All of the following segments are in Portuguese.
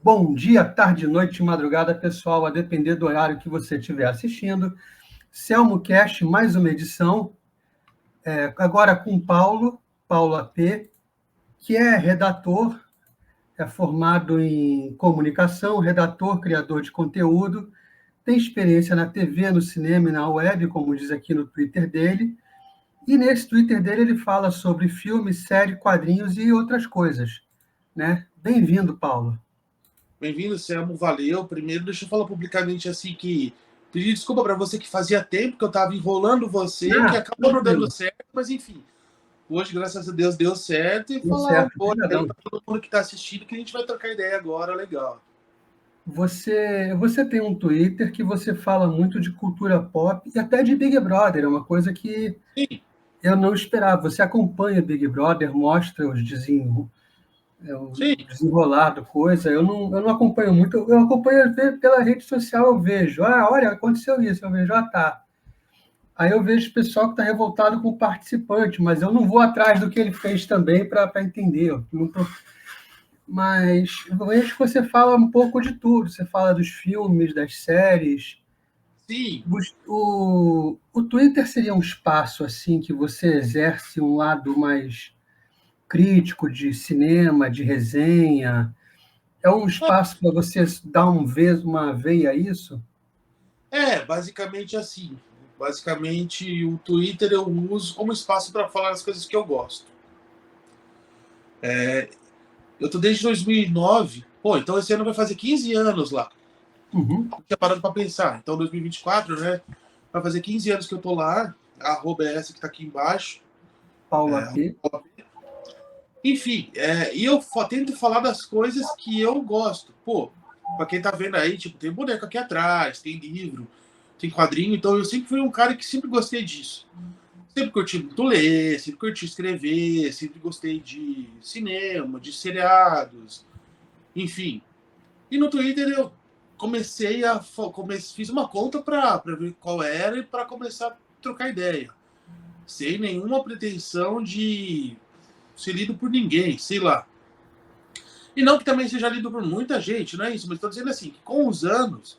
Bom dia, tarde, noite, madrugada, pessoal, a depender do horário que você estiver assistindo. Selmo Cast, mais uma edição, agora com Paulo AP, que é redator, é formado em comunicação, redator, criador de conteúdo, tem experiência na TV, no cinema e na web, como diz aqui no Twitter dele, e nesse Twitter dele ele fala sobre filmes, série, quadrinhos e outras coisas, né? Bem-vindo, Paulo. Bem-vindo, Selmo, valeu. Primeiro, deixa eu falar publicamente assim que pedir desculpa para você que fazia tempo que eu estava enrolando você, que acabou não dando certo, mas enfim. Hoje, graças a Deus, deu certo e falar um pouco para todo mundo que está assistindo que a gente vai trocar ideia agora, legal. Você tem um Twitter que você fala muito de cultura pop e até de Big Brother, é uma coisa que Sim. Eu não esperava. Você acompanha Big Brother, mostra os desenrolado, coisa. Eu não acompanho muito. Eu acompanho pela rede social, eu vejo. Olha, aconteceu isso. Eu vejo, tá. Aí eu vejo o pessoal que está revoltado com o participante, mas eu não vou atrás do que ele fez também para entender. Mas eu vejo que você fala um pouco de tudo. Você fala dos filmes, das séries. Sim. O Twitter seria um espaço assim que você exerce um lado mais crítico de cinema, de resenha? É um espaço para você dar uma veia a isso? Basicamente assim. Basicamente, o Twitter eu uso como espaço para falar as coisas que eu gosto. Eu tô desde 2009. Então esse ano vai fazer 15 anos lá. Uhum. Eu tinha parado para pensar. Então, 2024, né? Vai fazer 15 anos que eu tô lá. A arroba é essa que tá aqui embaixo. Paulo AP. Enfim, e eu tento falar das coisas que eu gosto. Pra quem tá vendo aí, tipo, tem boneco aqui atrás, tem livro, tem quadrinho. Então, eu sempre fui um cara que sempre gostei disso. Sempre curti muito ler, sempre curti escrever, sempre gostei de cinema, de seriados, enfim. E no Twitter eu comecei fiz uma conta para ver qual era e para começar a trocar ideia. Sem nenhuma pretensão de ser lido por ninguém, sei lá. E não que também seja lido por muita gente, não é isso, mas estou dizendo assim, que com os anos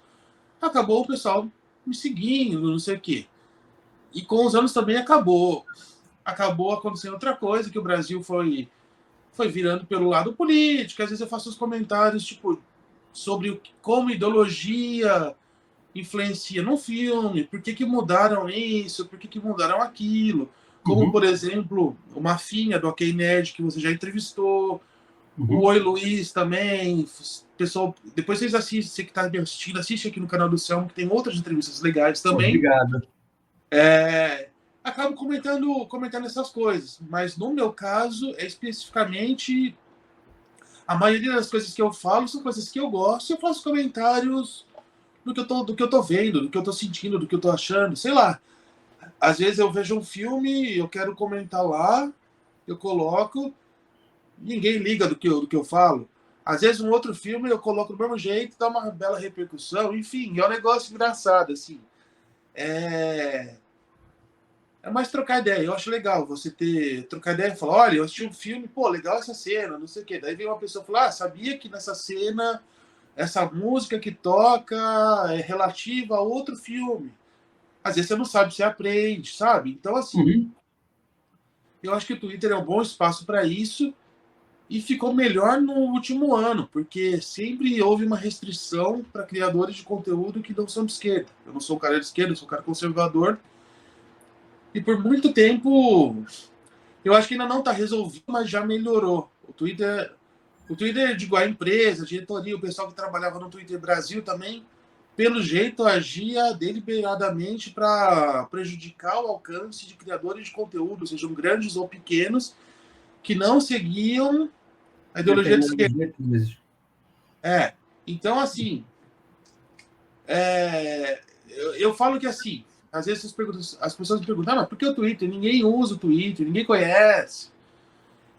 acabou o pessoal me seguindo, não sei o quê. E com os anos também acabou acontecendo outra coisa, que o Brasil foi virando pelo lado político. Às vezes eu faço os comentários, tipo, sobre como ideologia influencia no filme, por que mudaram isso, por que mudaram aquilo. Como, por exemplo, o Mafinha, do OK Nerd, que você já entrevistou, o Oi Luiz também. Pessoal, depois vocês assistem, você que está me assistindo, assiste aqui no canal do Selmo, que tem outras entrevistas legais também. Obrigado. Acabo comentando essas coisas, mas no meu caso, especificamente, a maioria das coisas que eu falo são coisas que eu gosto, e eu faço comentários do que eu tô vendo, do que eu tô sentindo, do que eu tô achando, sei lá. Às vezes eu vejo um filme, eu quero comentar lá, eu coloco, ninguém liga do que eu falo. Às vezes um outro filme eu coloco do mesmo jeito, dá uma bela repercussão, enfim, é um negócio engraçado, assim. É mais trocar ideia. Eu acho legal você trocar ideia e falar, olha, eu assisti um filme, legal essa cena, não sei o quê. Daí vem uma pessoa e fala, sabia que nessa cena essa música que toca é relativa a outro filme. Às vezes você não sabe, você aprende, sabe? Então, assim, eu acho que o Twitter é um bom espaço para isso e ficou melhor no último ano, porque sempre houve uma restrição para criadores de conteúdo que não são de esquerda. Eu não sou um cara de esquerda, eu sou um cara conservador. E por muito tempo, eu acho que ainda não está resolvido, mas já melhorou. O Twitter, digo, a empresa, a diretoria, o pessoal que trabalhava no Twitter Brasil também, pelo jeito, agia deliberadamente para prejudicar o alcance de criadores de conteúdo, sejam grandes ou pequenos, que não seguiam a ideologia de esquerda. Então, assim, eu falo que, assim, às vezes as pessoas me perguntam, mas por que o Twitter? Ninguém usa o Twitter, ninguém conhece.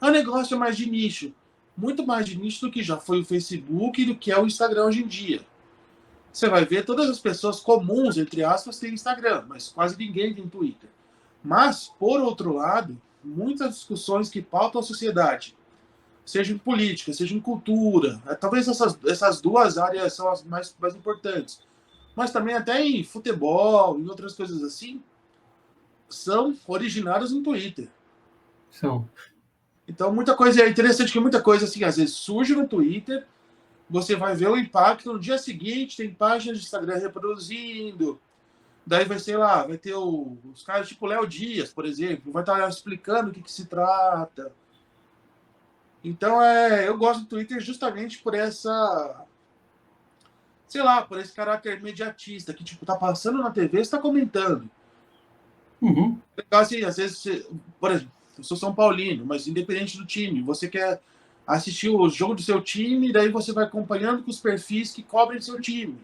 É um negócio mais de nicho. Muito mais de nicho do que já foi o Facebook e do que é o Instagram hoje em dia. Você vai ver todas as pessoas comuns, entre aspas, têm Instagram, mas quase ninguém tem Twitter. Mas, por outro lado, muitas discussões que pautam a sociedade, seja em política, seja em cultura, talvez essas duas áreas são as mais importantes, mas também até em futebol, em outras coisas assim, são originadas no Twitter. São. Então, muita coisa é interessante que muita coisa assim, às vezes surge no Twitter, você vai ver o impacto no dia seguinte, tem páginas de Instagram reproduzindo, daí vai ser lá, vai ter os caras tipo Léo Dias, por exemplo, vai estar explicando o que se trata. Então, eu gosto do Twitter justamente por essa, sei lá, por esse caráter imediatista, que tipo, tá passando na TV, você tá comentando. Uhum. Legal assim, às vezes, por exemplo, eu sou São Paulino, mas independente do time, você quer assistir o jogo do seu time, daí você vai acompanhando com os perfis que cobrem seu time.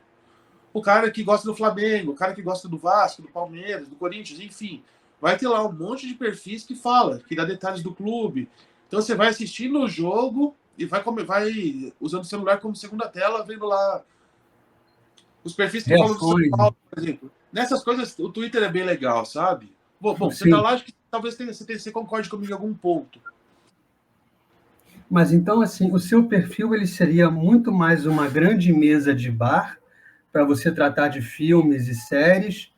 O cara que gosta do Flamengo, o cara que gosta do Vasco, do Palmeiras, do Corinthians, enfim. Vai ter lá um monte de perfis que fala, que dá detalhes do clube. Então você vai assistindo o jogo e vai usando o celular como segunda tela, vendo lá os perfis que falam do São Reações. Paulo, por exemplo. Nessas coisas, o Twitter é bem legal, sabe? Bom, você tá Sim. lá, acho que talvez você concorde comigo em algum ponto. Mas então, assim, o seu perfil ele seria muito mais uma grande mesa de bar para você tratar de filmes e séries,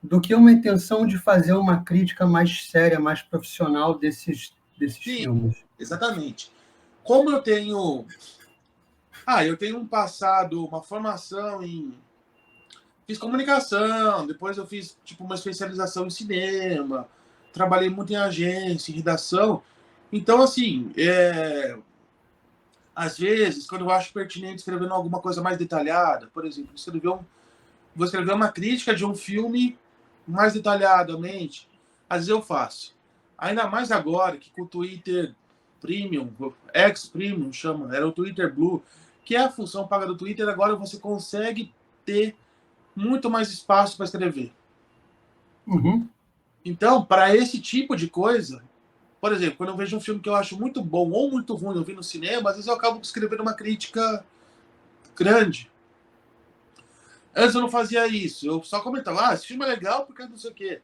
do que uma intenção de fazer uma crítica mais séria, mais profissional desses Sim, filmes. exatamente. Como eu tenho um passado, uma formação em fiz comunicação, depois eu fiz tipo uma especialização em cinema, trabalhei muito em agência, em redação. Então, assim, às vezes, quando eu acho pertinente escrever alguma coisa mais detalhada, por exemplo, vou escrever uma crítica de um filme mais detalhadamente, às vezes eu faço. Ainda mais agora que com o Twitter Premium, X-Premium chama, era o Twitter Blue, que é a função paga do Twitter, agora você consegue ter muito mais espaço para escrever. Uhum. Então, para esse tipo de coisa, por exemplo, quando eu vejo um filme que eu acho muito bom ou muito ruim, eu vi no cinema, às vezes eu acabo escrevendo uma crítica grande. Antes eu não fazia isso, eu só comentava, esse filme é legal porque não sei o quê.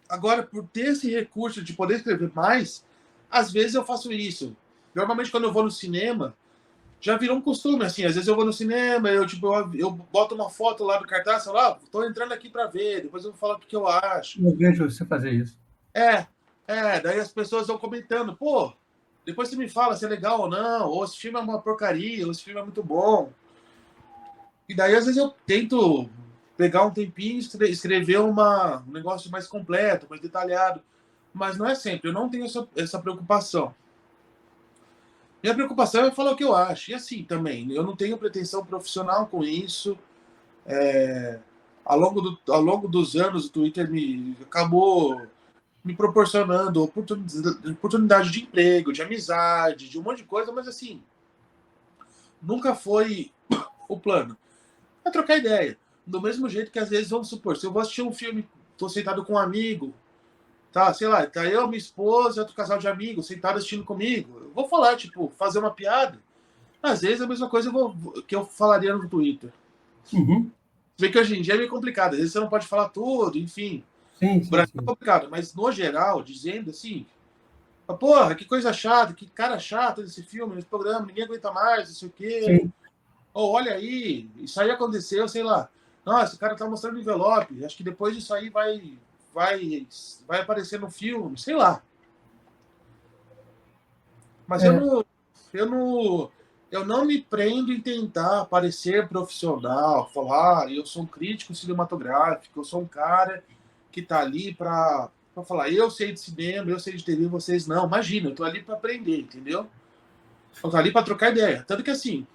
Agora, por ter esse recurso de poder escrever mais, às vezes eu faço isso. Normalmente, quando eu vou no cinema, já virou um costume, assim, às vezes eu vou no cinema, eu boto uma foto lá do cartaz, falo, tô entrando aqui para ver, depois eu vou falar o que eu acho. Eu vejo você fazer isso. É, daí as pessoas vão comentando, pô, depois você me fala se é legal ou não, ou esse filme é uma porcaria, ou esse filme é muito bom. E daí, às vezes, eu tento pegar um tempinho e escrever um negócio mais completo, mais detalhado. Mas não é sempre, eu não tenho essa preocupação. Minha preocupação é falar o que eu acho. E assim também, eu não tenho pretensão profissional com isso. Ao longo dos anos, o Twitter acabou me proporcionando oportunidade de emprego, de amizade, de um monte de coisa, mas assim, nunca foi o plano. É trocar ideia. Do mesmo jeito que às vezes, vamos supor, se eu vou assistir um filme, tô sentado com um amigo, tá, sei lá, tá eu, minha esposa, outro casal de amigos, sentado assistindo comigo, eu vou falar, tipo, fazer uma piada. Às vezes é a mesma coisa que eu falaria no Twitter. Uhum. Vê que hoje em dia é meio complicado, às vezes você não pode falar tudo, enfim. Sim, O sim, Brasil é sim. complicado, mas no geral, dizendo assim, porra, que coisa chata, que cara chata desse filme, nesse programa, ninguém aguenta mais, não sei o quê. Sim. Ou olha aí, isso aí aconteceu, sei lá. Nossa, o cara tá mostrando envelope. Acho que depois disso aí vai aparecer no filme, sei lá. Mas É, eu não me prendo em tentar parecer profissional, falar, eu sou um crítico cinematográfico, eu sou um cara que tá ali para falar, eu sei de cinema, eu sei de TV, vocês não. Imagina, eu tô ali para aprender, entendeu? Eu tô ali para trocar ideia. Tanto que assim,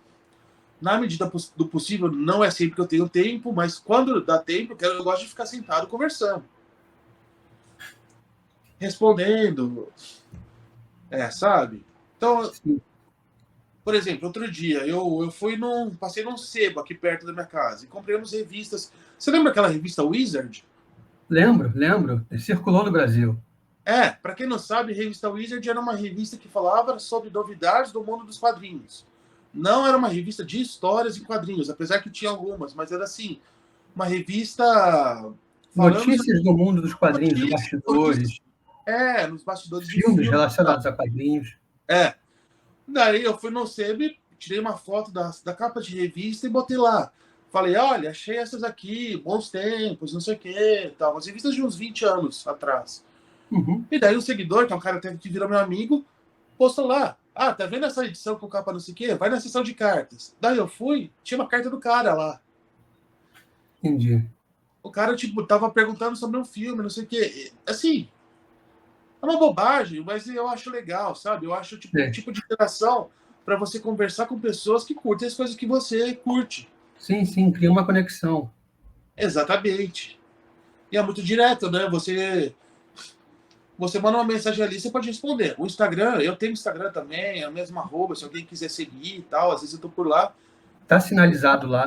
na medida do possível, não é sempre que eu tenho tempo, mas quando dá tempo, eu gosto de ficar sentado conversando, respondendo, sabe? Então, sim. por exemplo, outro dia eu passei num sebo aqui perto da minha casa e comprei umas revistas. Você lembra aquela revista Wizard? Lembro, lembro. Circulou no Brasil. Para quem não sabe, a revista Wizard era uma revista que falava sobre novidades do mundo dos quadrinhos. Não era uma revista de histórias em quadrinhos, apesar que tinha algumas, mas era assim, uma revista falando Notícias do mundo dos quadrinhos, sobre bastidores, nos bastidores de filmes filme. relacionados a quadrinhos. Daí eu fui no Sebo, tirei uma foto da capa de revista e botei lá. Falei, olha, achei essas aqui, bons tempos, não sei o quê, tal. Umas revistas de uns 20 anos atrás. Uhum. E daí o seguidor, que é um cara que virou meu amigo, postou lá. Ah, tá vendo essa edição com capa não sei o quê? Vai na seção de cartas. Daí eu fui, tinha uma carta do cara lá. Entendi. O cara, tipo, tava perguntando sobre um filme, não sei o quê. Assim, é uma bobagem, mas eu acho legal, sabe? Eu acho, tipo, um tipo de interação para você conversar com pessoas que curtem as coisas que você curte. Sim, sim, cria uma conexão. Exatamente. E é muito direto, né? Você manda uma mensagem ali, você pode responder. O Instagram, eu tenho Instagram também, é a mesma arroba, se alguém quiser seguir e tal, às vezes eu tô por lá. Está sinalizado lá.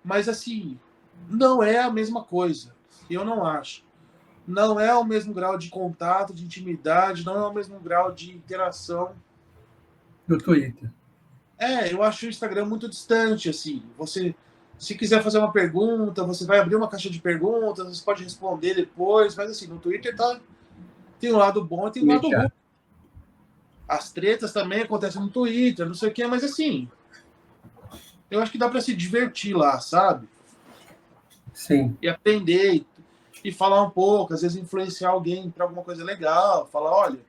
Mas assim, não é a mesma coisa. Eu não acho. Não é o mesmo grau de contato, de intimidade, não é o mesmo grau de interação. Do Twitter. Eu acho o Instagram muito distante, assim. Você, se quiser fazer uma pergunta, você vai abrir uma caixa de perguntas, você pode responder depois, mas assim, no Twitter tem um lado bom e tem um lado ruim. Imediato. As tretas também acontecem no Twitter, não sei o quê, mas assim, eu acho que dá para se divertir lá, sabe? Sim. E aprender e falar um pouco, às vezes influenciar alguém para alguma coisa legal, falar, olha,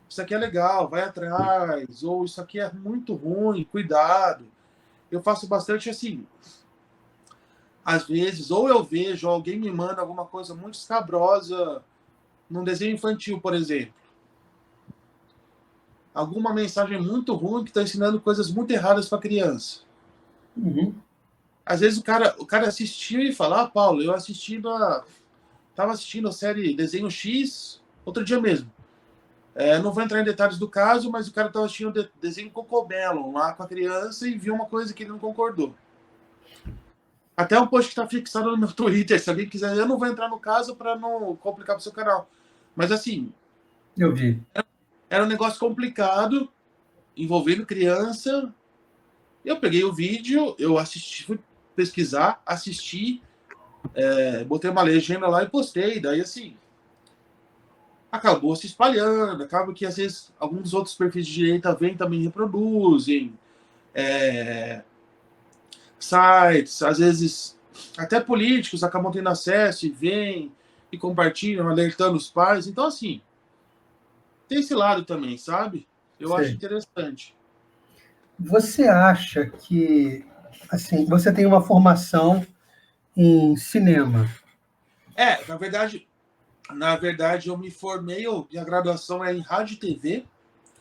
isso aqui é legal, vai atrás, ou isso aqui é muito ruim, cuidado. Eu faço bastante assim. Às vezes, ou eu vejo, ou alguém me manda alguma coisa muito escabrosa num desenho infantil, por exemplo. Alguma mensagem muito ruim que está ensinando coisas muito erradas para a criança. Uhum. Às vezes o cara assistiu e fala, ah, Paulo, eu tava assistindo a série Desenho X outro dia mesmo. Não vou entrar em detalhes do caso, mas o cara estava assistindo o desenho Cocobello lá com a criança e viu uma coisa que ele não concordou. Até um post que está fixado no meu Twitter, se alguém quiser, eu não vou entrar no caso para não complicar para o seu canal. Mas assim, Eu vi. era um negócio complicado, envolvendo criança. Eu peguei o vídeo, eu assisti, fui pesquisar, assisti, botei uma legenda lá e postei. Daí, assim, acabou se espalhando. Acaba que, às vezes, alguns outros perfis de direita vêm também reproduzem. Sites, às vezes, até políticos acabam tendo acesso e vêm e compartilham, alertando os pais. Então, assim, tem esse lado também, sabe? Eu acho Sei. interessante. Você acha que, assim, você tem uma formação em cinema? Na verdade, eu me formei, minha graduação é em rádio e TV,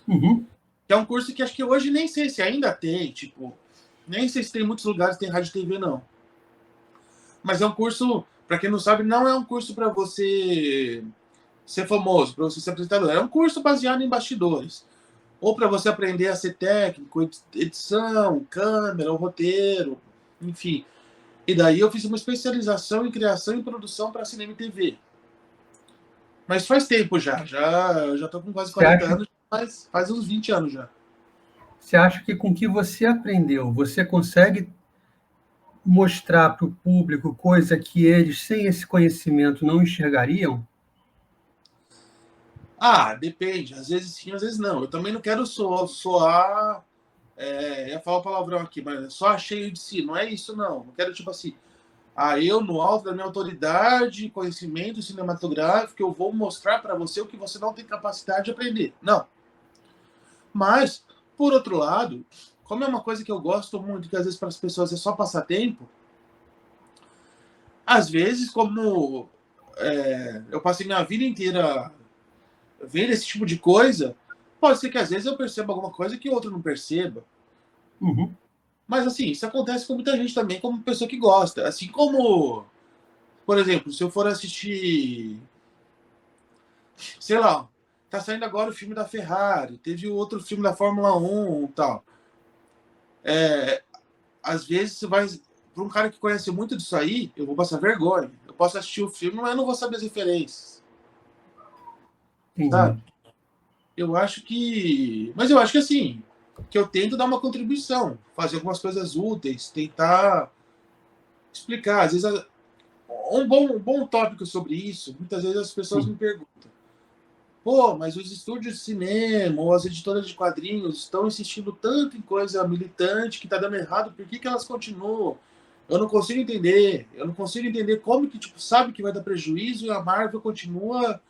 Uhum. que é um curso que acho que hoje nem sei se ainda tem, tipo, nem sei se tem muitos lugares que tem rádio e TV, não. Mas é um curso, para quem não sabe, não é um curso para você ser famoso, para você ser apresentador. É um curso baseado em bastidores. Ou para você aprender a ser técnico, edição, câmera, o roteiro, enfim. E daí eu fiz uma especialização em criação e produção para cinema e TV. Mas faz tempo já eu já tô com quase 40 anos, mas faz uns 20 anos já. Você acha que com o que você aprendeu, você consegue mostrar para o público coisa que eles, sem esse conhecimento, não enxergariam? Depende. Às vezes sim, às vezes não. Eu também não quero soar. Ia falar o palavrão aqui, mas só cheio de si. Não é isso, não. Não quero, tipo assim. Eu, no alto da minha autoridade, conhecimento cinematográfico, eu vou mostrar para você o que você não tem capacidade de aprender. Não. Mas, por outro lado, como é uma coisa que eu gosto muito, que às vezes para as pessoas é só passar tempo, às vezes, como eu passei minha vida inteira vendo esse tipo de coisa, pode ser que às vezes eu perceba alguma coisa que o outro não perceba. Uhum. Mas assim, isso acontece com muita gente também, como pessoa que gosta. Assim como, por exemplo, se eu for assistir, sei lá, tá saindo agora o filme da Ferrari, teve o outro filme da Fórmula 1 e tal. Às vezes você vai. Para um cara que conhece muito disso aí, eu vou passar vergonha. Eu posso assistir o filme, mas eu não vou saber as referências. Entendi. Sabe? Mas eu acho que assim, que eu tento dar uma contribuição, fazer algumas coisas úteis, tentar explicar. Às vezes, um bom tópico sobre isso, muitas vezes as pessoas me perguntam, pô, mas os estúdios de cinema ou as editoras de quadrinhos estão insistindo tanto em coisa militante que tá dando errado, por que elas continuam? Eu não consigo entender. Eu não consigo entender como que, tipo, sabe que vai dar prejuízo e a Marvel continua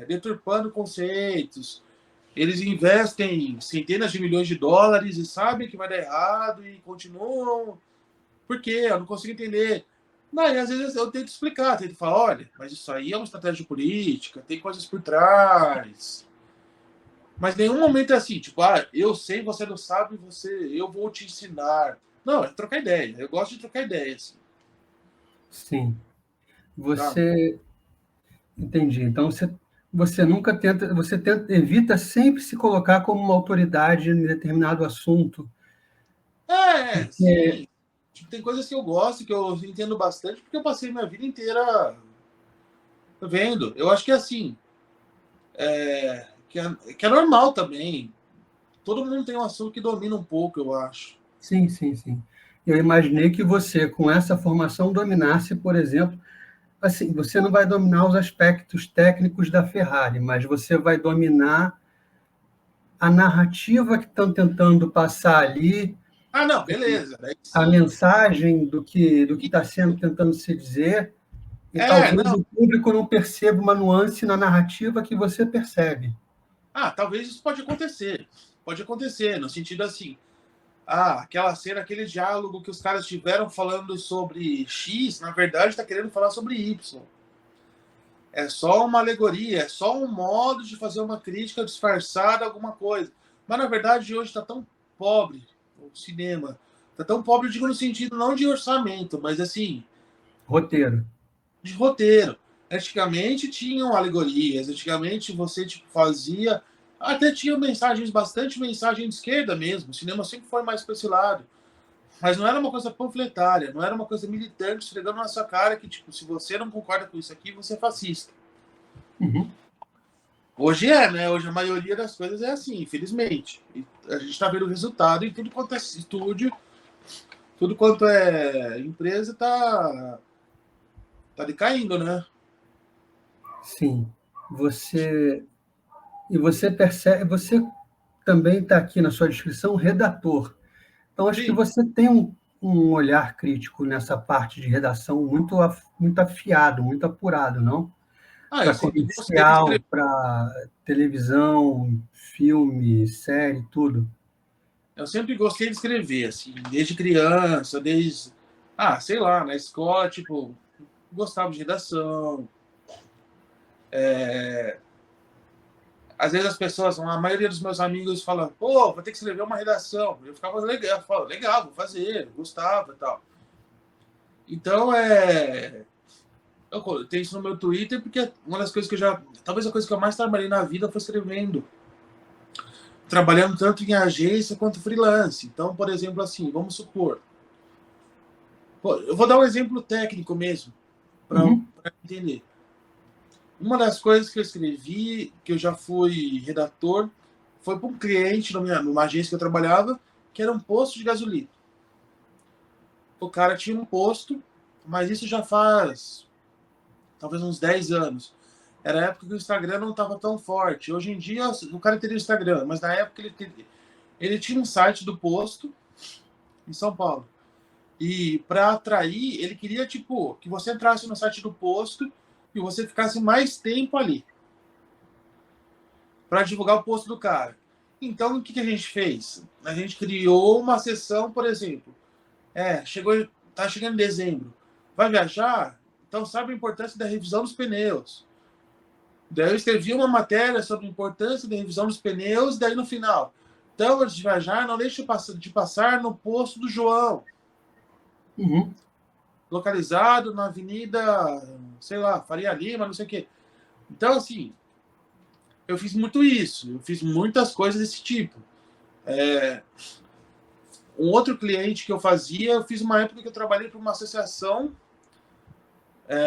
deturpando conceitos. Eles investem centenas de milhões de dólares e sabem que vai dar errado e continuam. Por quê? Eu não consigo entender. Não, e às vezes eu tento explicar, tento falar, olha, mas isso aí é uma estratégia política, tem coisas por trás. Mas nenhum momento é assim, tipo, eu sei, você não sabe, eu vou te ensinar. Não, é trocar ideia. Eu gosto de trocar ideia, assim. Sim. Tá? Você entendi. Então você nunca tenta, evita sempre se colocar como uma autoridade em determinado assunto, porque Sim. Tipo, tem coisas que eu gosto, que eu entendo bastante, porque eu passei minha vida inteira vendo. Eu acho que é assim, que é normal também. Todo mundo tem um assunto que domina um pouco, eu acho. sim, sim, sim. Eu imaginei que você, com essa formação, dominasse, por exemplo, assim, você não vai dominar os aspectos técnicos da Ferrari, mas você vai dominar a narrativa que estão tentando passar ali, Ah, não, beleza. Daí a sim. mensagem do que está sendo tentando se dizer, e talvez Não. o público não perceba uma nuance na narrativa que você percebe. Talvez isso pode acontecer. Pode acontecer, no sentido assim. Aquela cena, aquele diálogo que os caras tiveram falando sobre X, na verdade está querendo falar sobre Y. É só uma alegoria, é só um modo de fazer uma crítica disfarçada a alguma coisa. Mas na verdade hoje está tão pobre o cinema. Está tão pobre, eu digo no sentido não de orçamento, mas assim, Roteiro. de roteiro. Antigamente tinham alegorias, antigamente você tipo, fazia. Até tinha mensagens, bastante mensagem de esquerda mesmo. O cinema sempre foi mais para esse lado. Mas não era uma coisa panfletária, não era uma coisa militante esfregando na sua cara que, tipo, se você não concorda com isso aqui, você é fascista. Uhum. Hoje é, né? Hoje a maioria das coisas é assim, infelizmente. E a gente está vendo o resultado em tudo quanto é estúdio, tudo quanto é empresa tá decaindo, né? Sim. Você você percebe, você também está aqui na sua descrição redator. Então acho que Sim. você tem um olhar crítico nessa parte de redação muito afiado, muito apurado, não? Eu Para sempre gostei de comercial, escrever. para televisão, filme, série, tudo. Eu sempre gostei de escrever, assim, desde criança, desde. Sei lá, na escola, tipo, gostava de redação. Às vezes as pessoas, a maioria dos meus amigos fala, pô, vou ter que escrever uma redação. Eu ficava legal, eu falo, legal, vou fazer, gostava e tal. Então, eu tenho isso no meu Twitter porque uma das coisas que eu já. Talvez a coisa que eu mais trabalhei na vida foi escrevendo. Trabalhando tanto em agência quanto freelance. Então, por exemplo, assim, vamos supor. Pô, eu vou dar um exemplo técnico mesmo, para Uhum, entender. Uma das coisas que eu escrevi, que eu já fui redator, foi para um cliente numa agência que eu trabalhava, que era um posto de gasolina. O cara tinha um posto, mas isso já faz talvez uns 10 anos. Era a época que o Instagram não estava tão forte. Hoje em dia o cara teria o Instagram, mas na época ele tinha um site do posto em São Paulo. E para atrair, ele queria tipo que você entrasse no site do posto e você ficasse mais tempo ali para divulgar o posto do cara. Então, o que a gente fez? A gente criou uma sessão, por exemplo. Tá chegando em dezembro. Vai viajar? Então, sabe a importância da revisão dos pneus. Daí eu escrevi uma matéria sobre a importância da revisão dos pneus, daí no final. Então, antes de viajar, não deixe de passar no posto do João, uhum. localizado na Avenida, sei lá, Faria Lima, não sei o quê. Então, assim, eu fiz muito isso. Eu fiz muitas coisas desse tipo. Um outro cliente que eu fiz uma época que eu trabalhei para uma associação,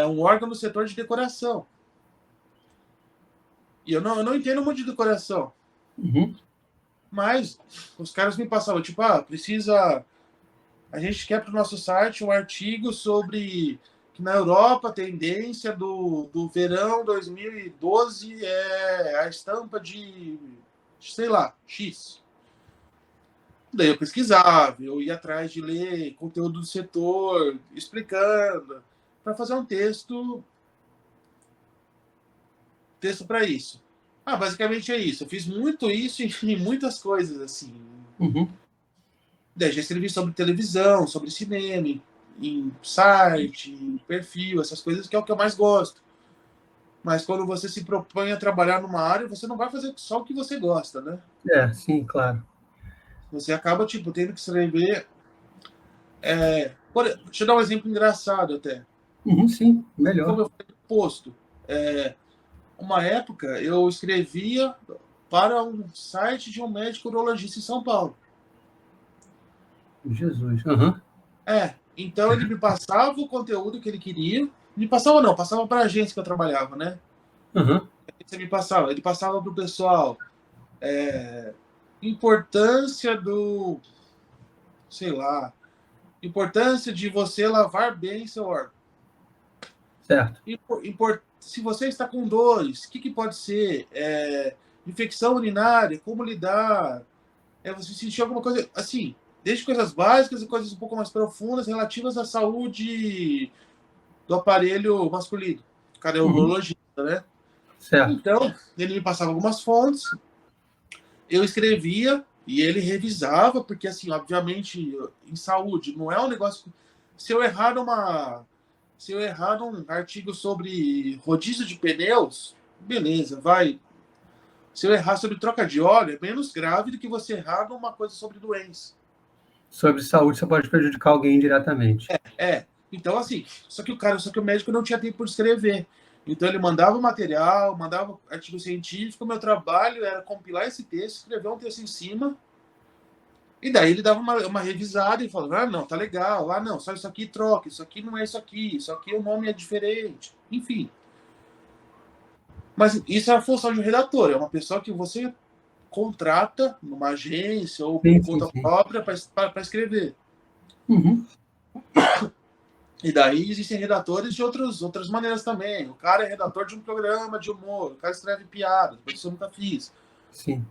um órgão do setor de decoração. E eu não entendo muito de decoração. Uhum. Mas os caras me passavam, tipo, precisa. A gente quer para o nosso site um artigo sobre que na Europa a tendência do verão 2012 é a estampa de, sei lá, X. Daí eu pesquisava, eu ia atrás de ler conteúdo do setor, explicando, para fazer um texto para isso. Basicamente é isso. Eu fiz muito isso em muitas coisas, assim. Uhum. Daí já escrevi sobre televisão, sobre cinema, em site, em perfil, essas coisas que é o que eu mais gosto. Mas quando você se propõe a trabalhar numa área, você não vai fazer só o que você gosta, né? Sim, claro. Você acaba, tipo, tendo que escrever... Deixa eu dar um exemplo engraçado até. Uhum, sim, Como melhor. eu falei, posto. Uma época, eu escrevia para um site de um médico urologista em São Paulo. Jesus. Uhum. Então ele me passava o conteúdo que ele queria. Me passava não, passava para a agência que eu trabalhava, né? Uhum. Ele passava para o pessoal importância do, sei lá, importância de você lavar bem seu órgão. Certo. Se você está com dores, o que pode ser? Infecção urinária, como lidar? Você sentir alguma coisa, assim, desde coisas básicas e coisas um pouco mais profundas relativas à saúde do aparelho masculino. O cara é Uhum. urologista, né? Certo. Então, ele me passava algumas fontes, eu escrevia e ele revisava, porque, assim, obviamente, em saúde, não é um negócio... Se eu errar um artigo sobre rodízio de pneus, beleza, vai. Se eu errar sobre troca de óleo, é menos grave do que você errar numa coisa sobre doença. Sobre saúde, você pode prejudicar alguém diretamente. Então, assim, só que o médico não tinha tempo de escrever. Então ele mandava o material, mandava artigo científico, meu trabalho era compilar esse texto, escrever um texto em cima, e daí ele dava uma revisada e falava, não, tá legal, não, só isso aqui troca, isso aqui não é isso aqui o nome é diferente, enfim. Mas isso é a função de um redator, é uma pessoa que você contrata numa agência ou por Sim, sim, conta sim. própria para escrever. Uhum. E daí existem redatores de outras maneiras também. O cara é redator de um programa de humor, o cara escreve piadas, isso eu nunca fiz. Sim.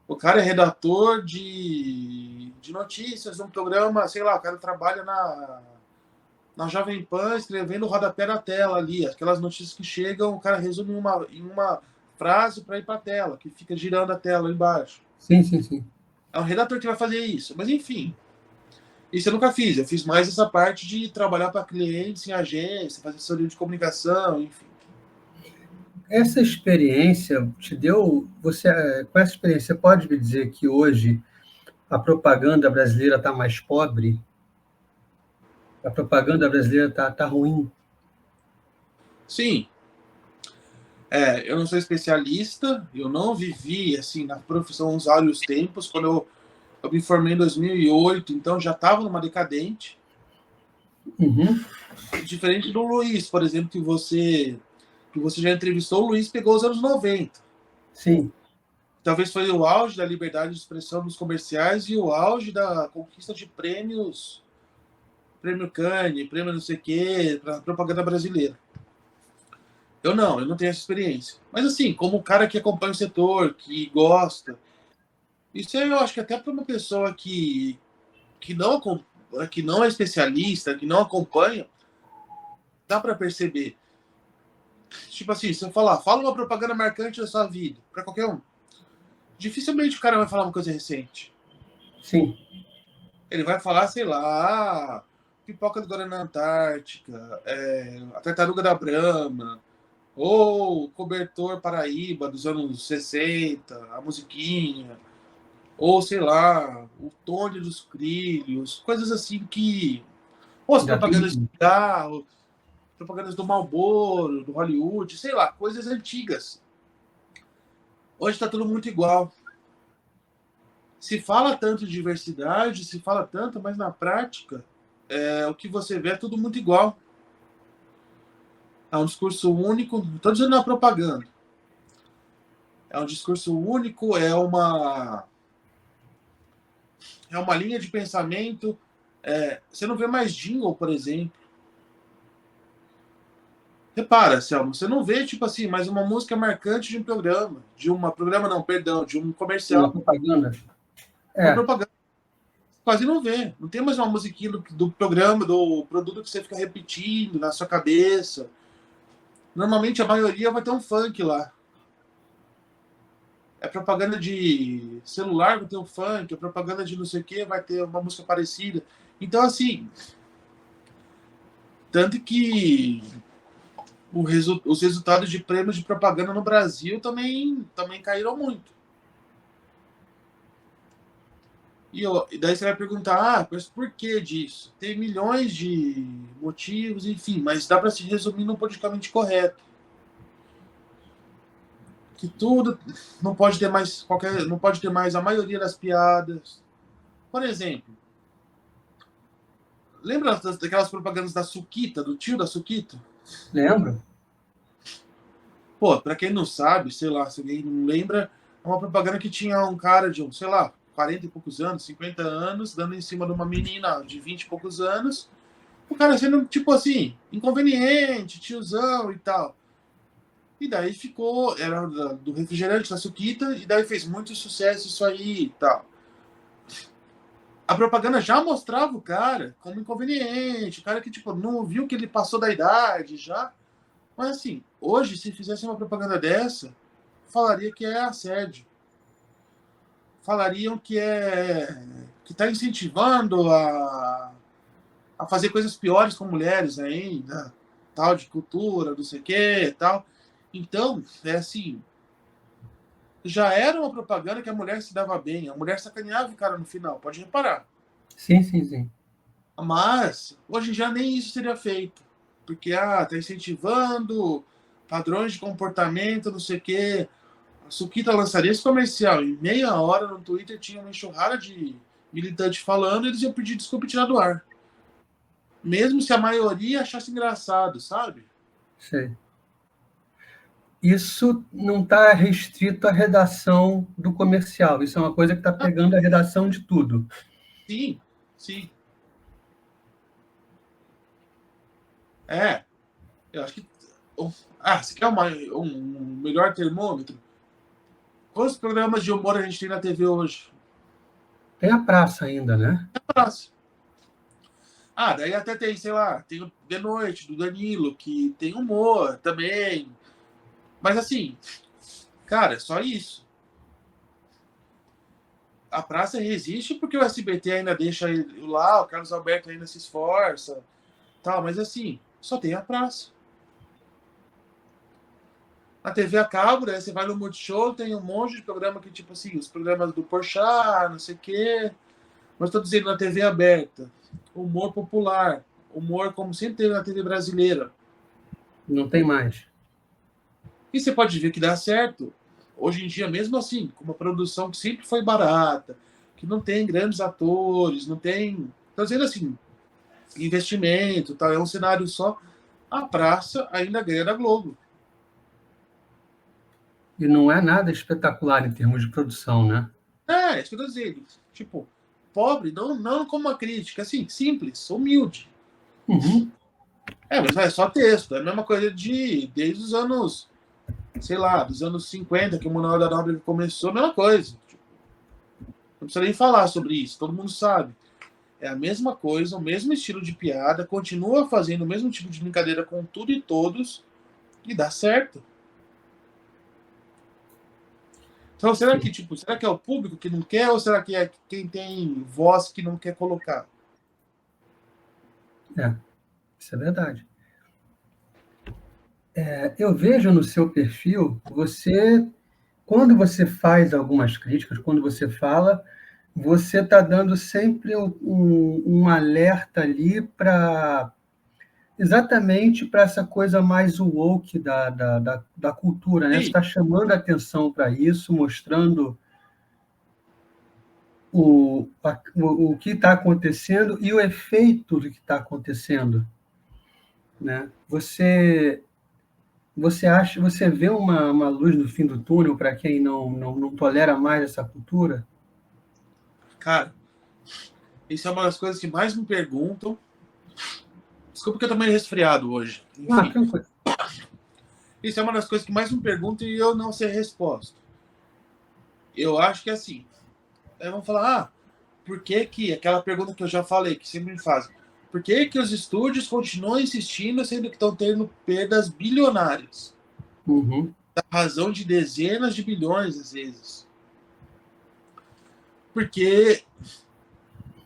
O cara é redator de notícias de um programa, sei lá, o cara trabalha na Jovem Pan escrevendo o rodapé da tela ali, aquelas notícias que chegam, o cara resume em uma frase para ir para a tela, que fica girando a tela embaixo. Sim, sim, sim. É um redator que vai fazer isso. Mas enfim, isso eu nunca fiz. Eu fiz mais essa parte de trabalhar para clientes em agência, fazer assessoria de comunicação, enfim. Essa experiência te deu. Com essa experiência, você pode me dizer que hoje a propaganda brasileira está mais pobre? A propaganda brasileira está ruim? Sim, eu não sou especialista, eu não vivi assim na profissão uns vários tempos. Quando eu me formei em 2008, então já estava numa decadente. Uhum. Diferente do Luiz, por exemplo, que você já entrevistou, o Luiz pegou os anos 90. Sim. Talvez foi o auge da liberdade de expressão nos comerciais e o auge da conquista de prêmios, prêmio Cannes, prêmio não sei o quê, para propaganda brasileira. Eu não tenho essa experiência. Mas assim, como o cara que acompanha o setor, que gosta, isso eu acho que até para uma pessoa que não é especialista, que não acompanha, dá para perceber. Tipo assim, se eu falar, fala uma propaganda marcante da sua vida, para qualquer um, dificilmente o cara vai falar uma coisa recente. Sim. Ele vai falar, sei lá, pipoca do Guaraná Antártica, a tartaruga da Brahma, ou cobertor Paraíba dos anos 60, a musiquinha, ou sei lá, o Tony dos Crilhos, coisas assim que. Ou as Já tem. propagandas de carro, propagandas do Marlboro, do Hollywood, sei lá, coisas antigas. Hoje está tudo muito igual. Se fala tanto de diversidade, se fala tanto, mas na prática, o que você vê é tudo muito igual. É um discurso único, não estou dizendo na propaganda. É um discurso único, é uma linha de pensamento. Você não vê mais jingle, por exemplo. Repara, Selma, você não vê, tipo assim, mais uma música marcante de um programa. Programa não, perdão, de um Uma comercial. propaganda. Uma É, propaganda. Quase não vê. Não tem mais uma musiquinha do programa, do produto que você fica repetindo na sua cabeça. Normalmente a maioria vai ter um funk lá. É propaganda de celular, vai ter um funk. É propaganda de não sei o que, vai ter uma música parecida. Então, assim, tanto que os resultados de prêmios de propaganda no Brasil também caíram muito. E daí você vai perguntar, mas por que disso? Tem milhões de motivos, enfim, mas dá para se resumir no politicamente correto. Que tudo não pode ter mais não pode ter mais a maioria das piadas. Por exemplo, lembra daquelas propagandas da Suquita, do tio da Suquita? lembro. Pô, pra quem não sabe, sei lá, se alguém não lembra, é uma propaganda que tinha um cara de, sei lá, 40 e poucos anos, 50 anos, dando em cima de uma menina de 20 e poucos anos. O cara sendo, tipo assim, inconveniente, tiozão e tal. E daí ficou, era do refrigerante da Suquita, e daí fez muito sucesso isso aí e tal. A propaganda já mostrava o cara como inconveniente, o cara que, tipo, não viu que ele passou da idade já. Mas assim, hoje, se fizesse uma propaganda dessa, falaria que é assédio. Falariam que está incentivando a fazer coisas piores com mulheres ainda, tal, de cultura, não sei o que, tal. Então, é assim, já era uma propaganda que a mulher se dava bem, a mulher sacaneava o cara no final, pode reparar. Sim, sim, sim. Mas, hoje já nem isso seria feito, porque, tá incentivando padrões de comportamento, não sei o que. A Suquita lançaria esse comercial em meia hora no Twitter, tinha uma enxurrada de militantes falando, eles iam pedir desculpa e tirar do ar. Mesmo se a maioria achasse engraçado, sabe? Sei. Isso não está restrito à redação do comercial. Isso é uma coisa que está Ah, pegando a redação de tudo. sim, sim. É, eu acho que. Você quer um melhor termômetro? Quantos programas de humor a gente tem na TV hoje? Tem a praça ainda, né? Nossa. Daí até tem, sei lá, tem o De Noite, do Danilo, que tem humor também. Mas assim, cara, é só isso. A praça resiste porque o SBT ainda deixa ele lá, o Carlos Alberto ainda se esforça, tal, mas assim, só tem a praça. Na TV a cabo, né, você vai no Multishow, tem um monte de programa que, tipo assim, os programas do Porchat, não sei o quê. Mas estou dizendo, na TV aberta, humor popular, humor como sempre teve na TV brasileira. Não tem mais. E você pode ver que dá certo. Hoje em dia, mesmo assim, com uma produção que sempre foi barata, que não tem grandes atores, não tem. Estou dizendo assim, investimento, tal, é um cenário só. A praça ainda ganha da Globo. E não é nada espetacular em termos de produção, né? É isso que eu tô dizendo. Tipo, pobre, não como uma crítica, assim, simples, humilde. Uhum. Mas é só texto. É a mesma coisa desde os anos, sei lá, dos anos 50, que o Manuel da Nóbrega começou, a mesma coisa. Tipo, não precisa nem falar sobre isso, todo mundo sabe. É a mesma coisa, o mesmo estilo de piada, continua fazendo o mesmo tipo de brincadeira com tudo e todos, e dá certo. Então, Sim. será que é o público que não quer, ou será que é quem tem voz que não quer colocar? É, isso é verdade. Eu vejo no seu perfil, quando você faz algumas críticas, quando você fala, você está dando sempre um alerta ali para exatamente para essa coisa mais woke da cultura, né? Você Sim, está chamando a atenção para isso, mostrando o que está acontecendo e o efeito do que está acontecendo, né? Você vê uma luz no fim do túnel para quem não tolera mais essa cultura? cara, isso é uma das coisas que mais me perguntam. Desculpa que eu tô meio resfriado hoje. Ah, Enfim. tranquilo. Isso é uma das coisas que mais me perguntam e eu não sei a resposta. Eu acho que assim, vamos falar, por que que, aquela pergunta que eu já falei, que sempre me fazem, por que que os estúdios continuam insistindo, sendo que estão tendo perdas bilionárias? Uhum. Da razão de dezenas de bilhões, às vezes. Porque,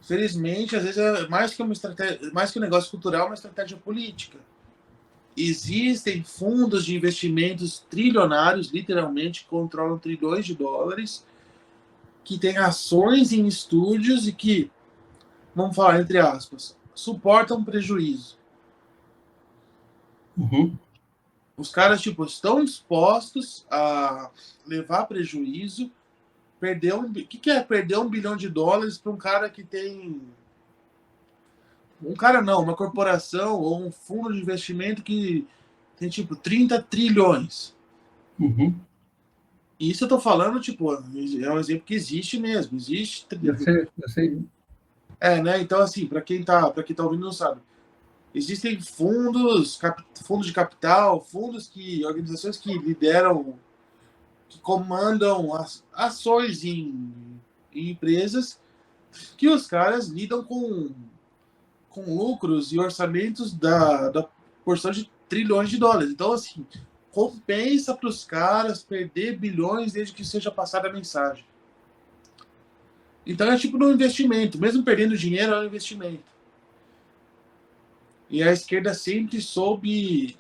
felizmente, às vezes é mais que uma estratégia, mais que um negócio cultural, uma estratégia política. Existem fundos de investimentos trilionários, literalmente, que controlam trilhões de dólares, que têm ações em estúdios e que, vamos falar entre aspas, suportam prejuízo. Uhum. Os caras, tipo, estão dispostos a levar prejuízo. O que é perder $1 bilhão para um cara que tem... Um cara não, uma corporação ou um fundo de investimento que tem, tipo, 30 trilhões. Uhum. E isso eu tô falando, tipo, é um exemplo que existe mesmo. Existe. Eu sei. Né? Então, assim, para quem tá ouvindo não sabe. Existem fundos de capital, organizações que lideram, que comandam ações em empresas, que os caras lidam com lucros e orçamentos da porção de trilhões de dólares. Então, assim, compensa para os caras perder bilhões desde que seja passada a mensagem. Então é tipo um investimento, mesmo perdendo dinheiro, é um investimento. E a esquerda sempre soube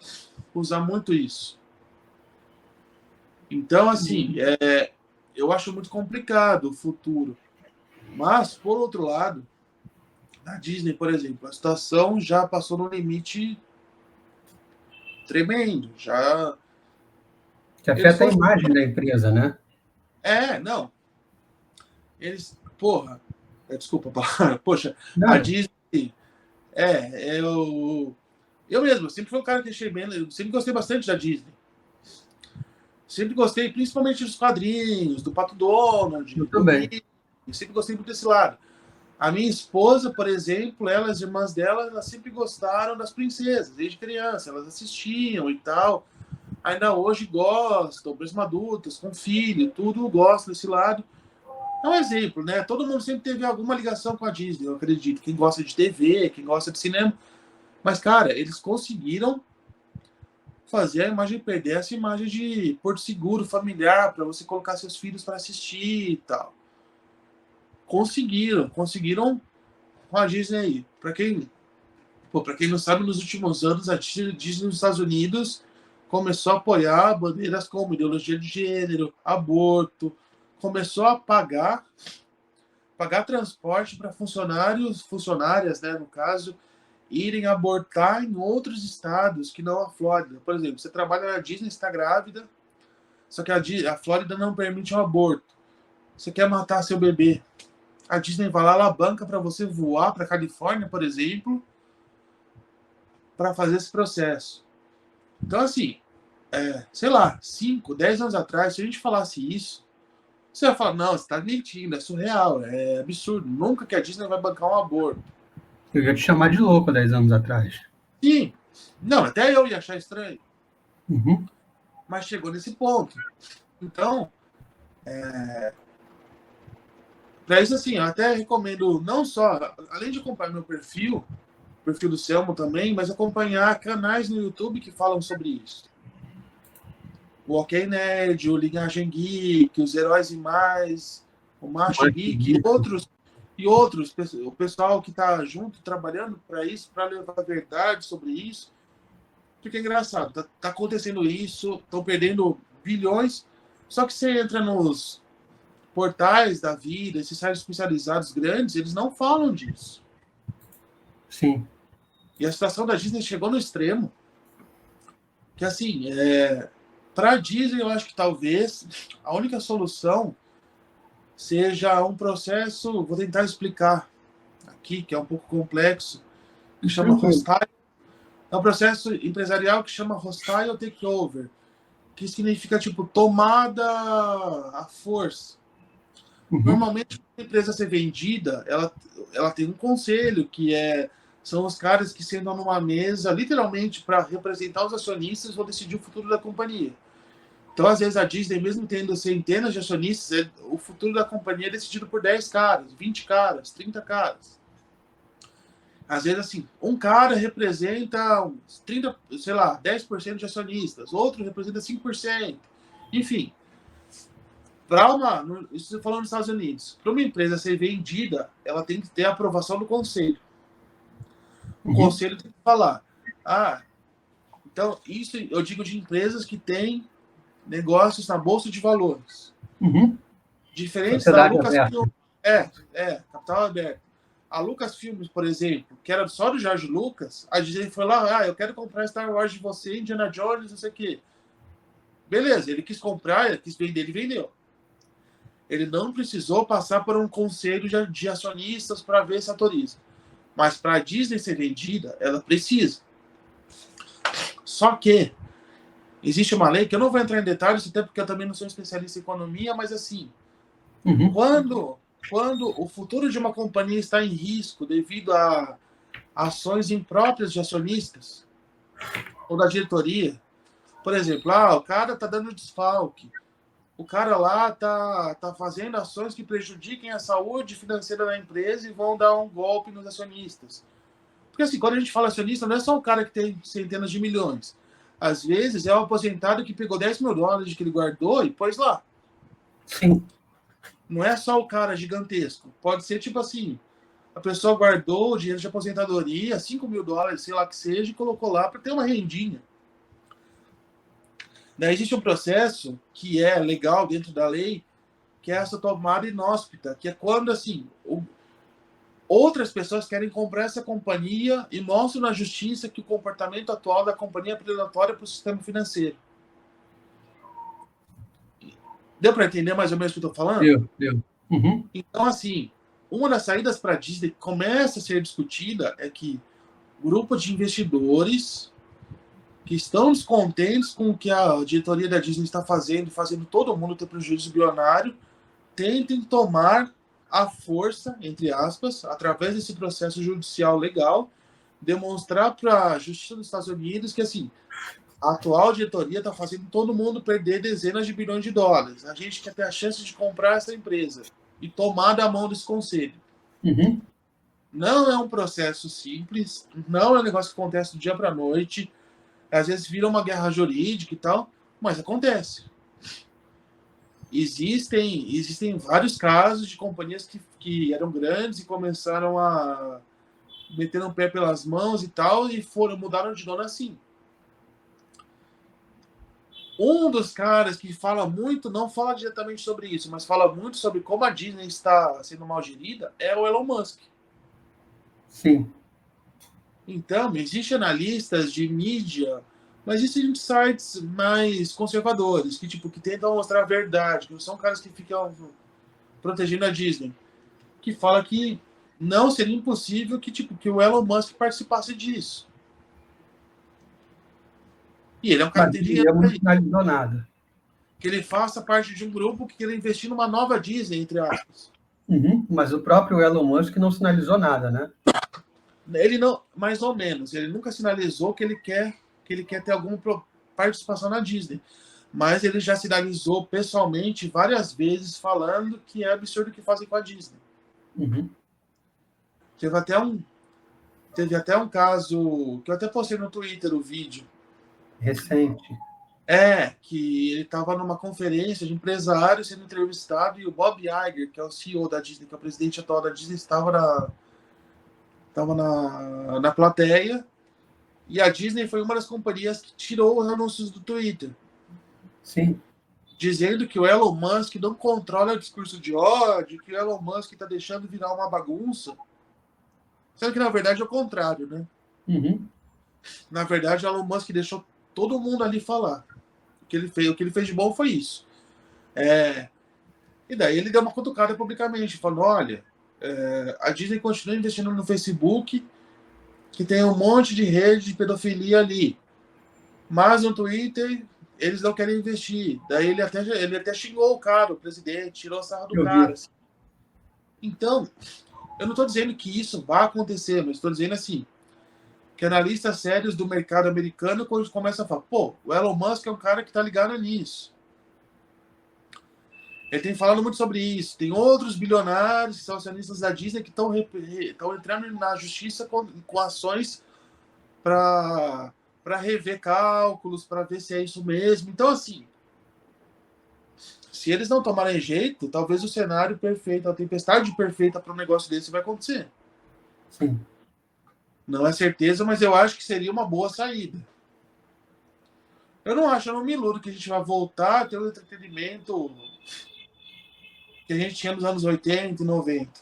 usar muito isso. Então, assim, eu acho muito complicado o futuro. Mas, por outro lado, na Disney, por exemplo, a situação já passou no limite tremendo. Já. Que afeta a imagem da empresa, né? Não. Eles. Porra. Desculpa, poxa, a Não. Disney. Eu mesmo, sempre fui um cara que achei bem. Eu sempre gostei bastante da Disney. Sempre gostei, principalmente dos quadrinhos, do Pato Donald, Eu também. sempre gostei muito desse lado. A minha esposa, por exemplo, ela, as irmãs dela, elas sempre gostaram das princesas, desde criança, elas assistiam e tal. Ainda hoje gostam, mesmo adultas, com filho, tudo gostam desse lado. É um exemplo, né? Todo mundo sempre teve alguma ligação com a Disney, eu acredito. Quem gosta de TV, quem gosta de cinema. Mas, cara, eles conseguiram fazer a imagem perder essa imagem de porto seguro, familiar, para você colocar seus filhos para assistir e tal. Conseguiram com a Disney aí. Para quem não sabe, nos últimos anos a Disney nos Estados Unidos começou a apoiar bandeiras como ideologia de gênero, aborto, começou a pagar transporte para funcionárias, né, no caso, irem abortar em outros estados que não a Flórida. Por exemplo, você trabalha na Disney, está grávida, só que a Flórida não permite um aborto. Você quer matar seu bebê. A Disney vai lá, ela banca para você voar para a Califórnia, por exemplo, para fazer esse processo. Então, assim, sei lá, 5, 10 anos atrás, se a gente falasse isso, você vai falar, não, você está mentindo, é surreal, é absurdo. Nunca que a Disney vai bancar um aborto. Eu ia te chamar de louco 10 anos atrás. Sim. Não, até eu ia achar estranho. Uhum. Mas chegou nesse ponto. Então, para isso, assim, eu até recomendo, não só, além de acompanhar meu perfil do Selmo também, mas acompanhar canais no YouTube que falam sobre isso. O OK Nerd, o Linhagem Geek, os Heróis e Mais, o Macho Geek e outros, o pessoal que está junto trabalhando para isso, para levar a verdade sobre isso. Porque é engraçado, tá acontecendo isso, estão perdendo bilhões, só que você entra nos portais da vida, esses sites especializados grandes, eles não falam disso. Sim. E a situação da Disney chegou no extremo que, assim, para a Disney, eu acho que talvez a única solução seja um processo, vou tentar explicar aqui, que é um pouco complexo, que chama hostile. É um processo empresarial que chama hostile takeover, que significa, tipo, tomada à força. Uhum. Normalmente, para a empresa ser vendida, ela tem um conselho que São os caras que sentam numa mesa, literalmente, para representar os acionistas, vão decidir o futuro da companhia. Então, às vezes, a Disney, mesmo tendo centenas de acionistas, o futuro da companhia é decidido por 10 caras, 20 caras, 30 caras. Às vezes, assim, um cara representa uns 30, sei lá, 10% de acionistas, outro representa 5%. Enfim, isso falando nos Estados Unidos, para uma empresa ser vendida, ela tem que ter a aprovação do conselho. O conselho tem que falar, então, isso eu digo de empresas que têm negócios na Bolsa de Valores. Diferentes da Lucasfilm. Capital aberto. A Lucasfilm, por exemplo, que era só do George Lucas, a Disney foi lá, eu quero comprar Star Wars de você, Indiana Jones, não sei o quê. Beleza, ele quis comprar, ele quis vender, ele vendeu. Ele não precisou passar por um conselho de acionistas para ver se autoriza. Mas para a Disney ser vendida, ela precisa. Só que existe uma lei, que eu não vou entrar em detalhes, até porque eu também não sou especialista em economia, mas assim, quando o futuro de uma companhia está em risco devido a ações impróprias de acionistas ou da diretoria, por exemplo, o cara está dando desfalque, o cara lá tá fazendo ações que prejudiquem a saúde financeira da empresa e vão dar um golpe nos acionistas. Porque assim, quando a gente fala acionista, não é só o cara que tem centenas de milhões. Às vezes é o aposentado que pegou $10 mil que ele guardou e pôs lá. Sim. Não é só o cara gigantesco. Pode ser tipo assim, a pessoa guardou o dinheiro de aposentadoria, $5 mil, sei lá que seja, e colocou lá para ter uma rendinha. Daí existe um processo que é legal dentro da lei, que é essa tomada inóspita, que é quando assim, outras pessoas querem comprar essa companhia e mostram na justiça que o comportamento atual da companhia é predatório para o sistema financeiro. Deu para entender mais ou menos o que eu estou falando? Deu. Então, assim, uma das saídas para a Disney que começa a ser discutida é que grupos de investidores que estão descontentes com o que a diretoria da Disney está fazendo todo mundo ter prejuízo bilionário, tentem tomar a força, entre aspas, através desse processo judicial legal, demonstrar para a Justiça dos Estados Unidos que, assim, a atual diretoria está fazendo todo mundo perder dezenas de bilhões de dólares. A gente quer ter a chance de comprar essa empresa e tomar da mão desse conselho. Não é um processo simples, não é um negócio que acontece do dia para a noite, às vezes vira uma guerra jurídica e tal, mas acontece. Existem vários casos de companhias que eram grandes e começaram a meter o pé pelas mãos e tal, e mudaram de dono assim. Um dos caras que fala muito, não fala diretamente sobre isso, mas fala muito sobre como a Disney está sendo mal gerida, é o Elon Musk. Sim. Então, existem analistas de mídia, mas existem sites mais conservadores, que tentam mostrar a verdade, que não são caras que ficam protegendo a Disney, que fala que não seria impossível que o Elon Musk participasse disso. E ele é um cara que tem dinheiro. Não sinalizou nada. Que ele faça parte de um grupo que queira investir numa nova Disney, entre aspas. Mas o próprio Elon Musk não sinalizou nada, né? Ele não, mais ou menos, ele nunca sinalizou que ele quer ter alguma participação na Disney. Mas ele já sinalizou pessoalmente várias vezes falando que é absurdo o que fazem com a Disney. Teve até um caso que eu até postei no Twitter o vídeo. Recente. Que ele estava numa conferência de empresários sendo entrevistado e o Bob Iger, que é o CEO da Disney, que é o presidente atual da Disney, estava na plateia, e a Disney foi uma das companhias que tirou os anúncios do Twitter. Sim. Dizendo que o Elon Musk não controla o discurso de ódio, que o Elon Musk está deixando virar uma bagunça. Sendo que, na verdade, é o contrário, né? Na verdade, o Elon Musk deixou todo mundo ali falar. O que ele fez de bom foi isso. E daí ele deu uma cutucada publicamente, falando, olha, a Disney continua investindo no Facebook, que tem um monte de rede de pedofilia ali. Mas no Twitter, eles não querem investir. Daí ele até xingou o cara, o presidente, tirou a sarra do cara. Assim. Então, eu não estou dizendo que isso vai acontecer, mas estou dizendo assim, que analistas sérios do mercado americano começam a falar, pô, o Elon Musk é um cara que tá ligado nisso. Ele tem falado muito sobre isso. Tem outros bilionários que são acionistas da Disney que estão entrando na justiça com ações para rever cálculos, para ver se é isso mesmo. Então, assim, se eles não tomarem jeito, talvez o cenário perfeito, a tempestade perfeita para um negócio desse vai acontecer. Sim. Não é certeza, mas eu acho que seria uma boa saída. Eu não me iludo que a gente vai voltar a ter o entretenimento que a gente tinha nos anos 80 e 90.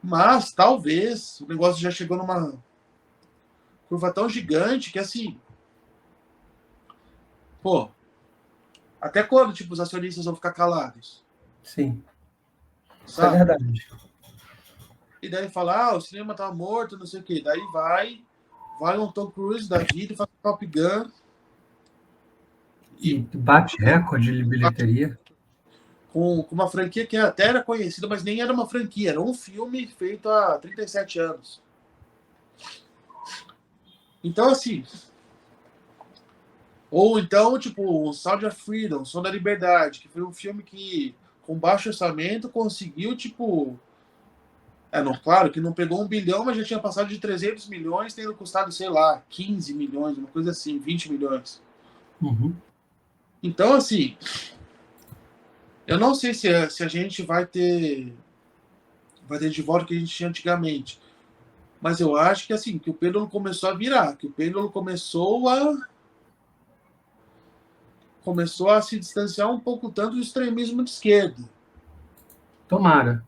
Mas, talvez, o negócio já chegou numa curva tão gigante que, assim, pô, até quando, tipo, os acionistas vão ficar calados? Sim. Isso é Sabe? verdade. E daí falar, o cinema tá morto, não sei o quê. Daí vai um Tom Cruise da vida e faz Top Gun. E bate recorde de bilheteria. Com uma franquia que até era conhecida, mas nem era uma franquia, era um filme feito há 37 anos. Então, assim. Ou então, tipo, o Sound of Freedom, Som da Liberdade, que foi um filme que, com baixo orçamento, conseguiu, tipo. Não, claro que não pegou 1 bilhão, mas já tinha passado de 300 milhões, tendo custado, sei lá, 15 milhões, uma coisa assim, 20 milhões. Uhum. Então, assim. Eu não sei se a gente vai ter de volta o que a gente tinha antigamente. Mas eu acho que assim, que o pêndulo começou a virar, que o pêndulo começou a se distanciar um pouco tanto do extremismo de esquerda. Tomara.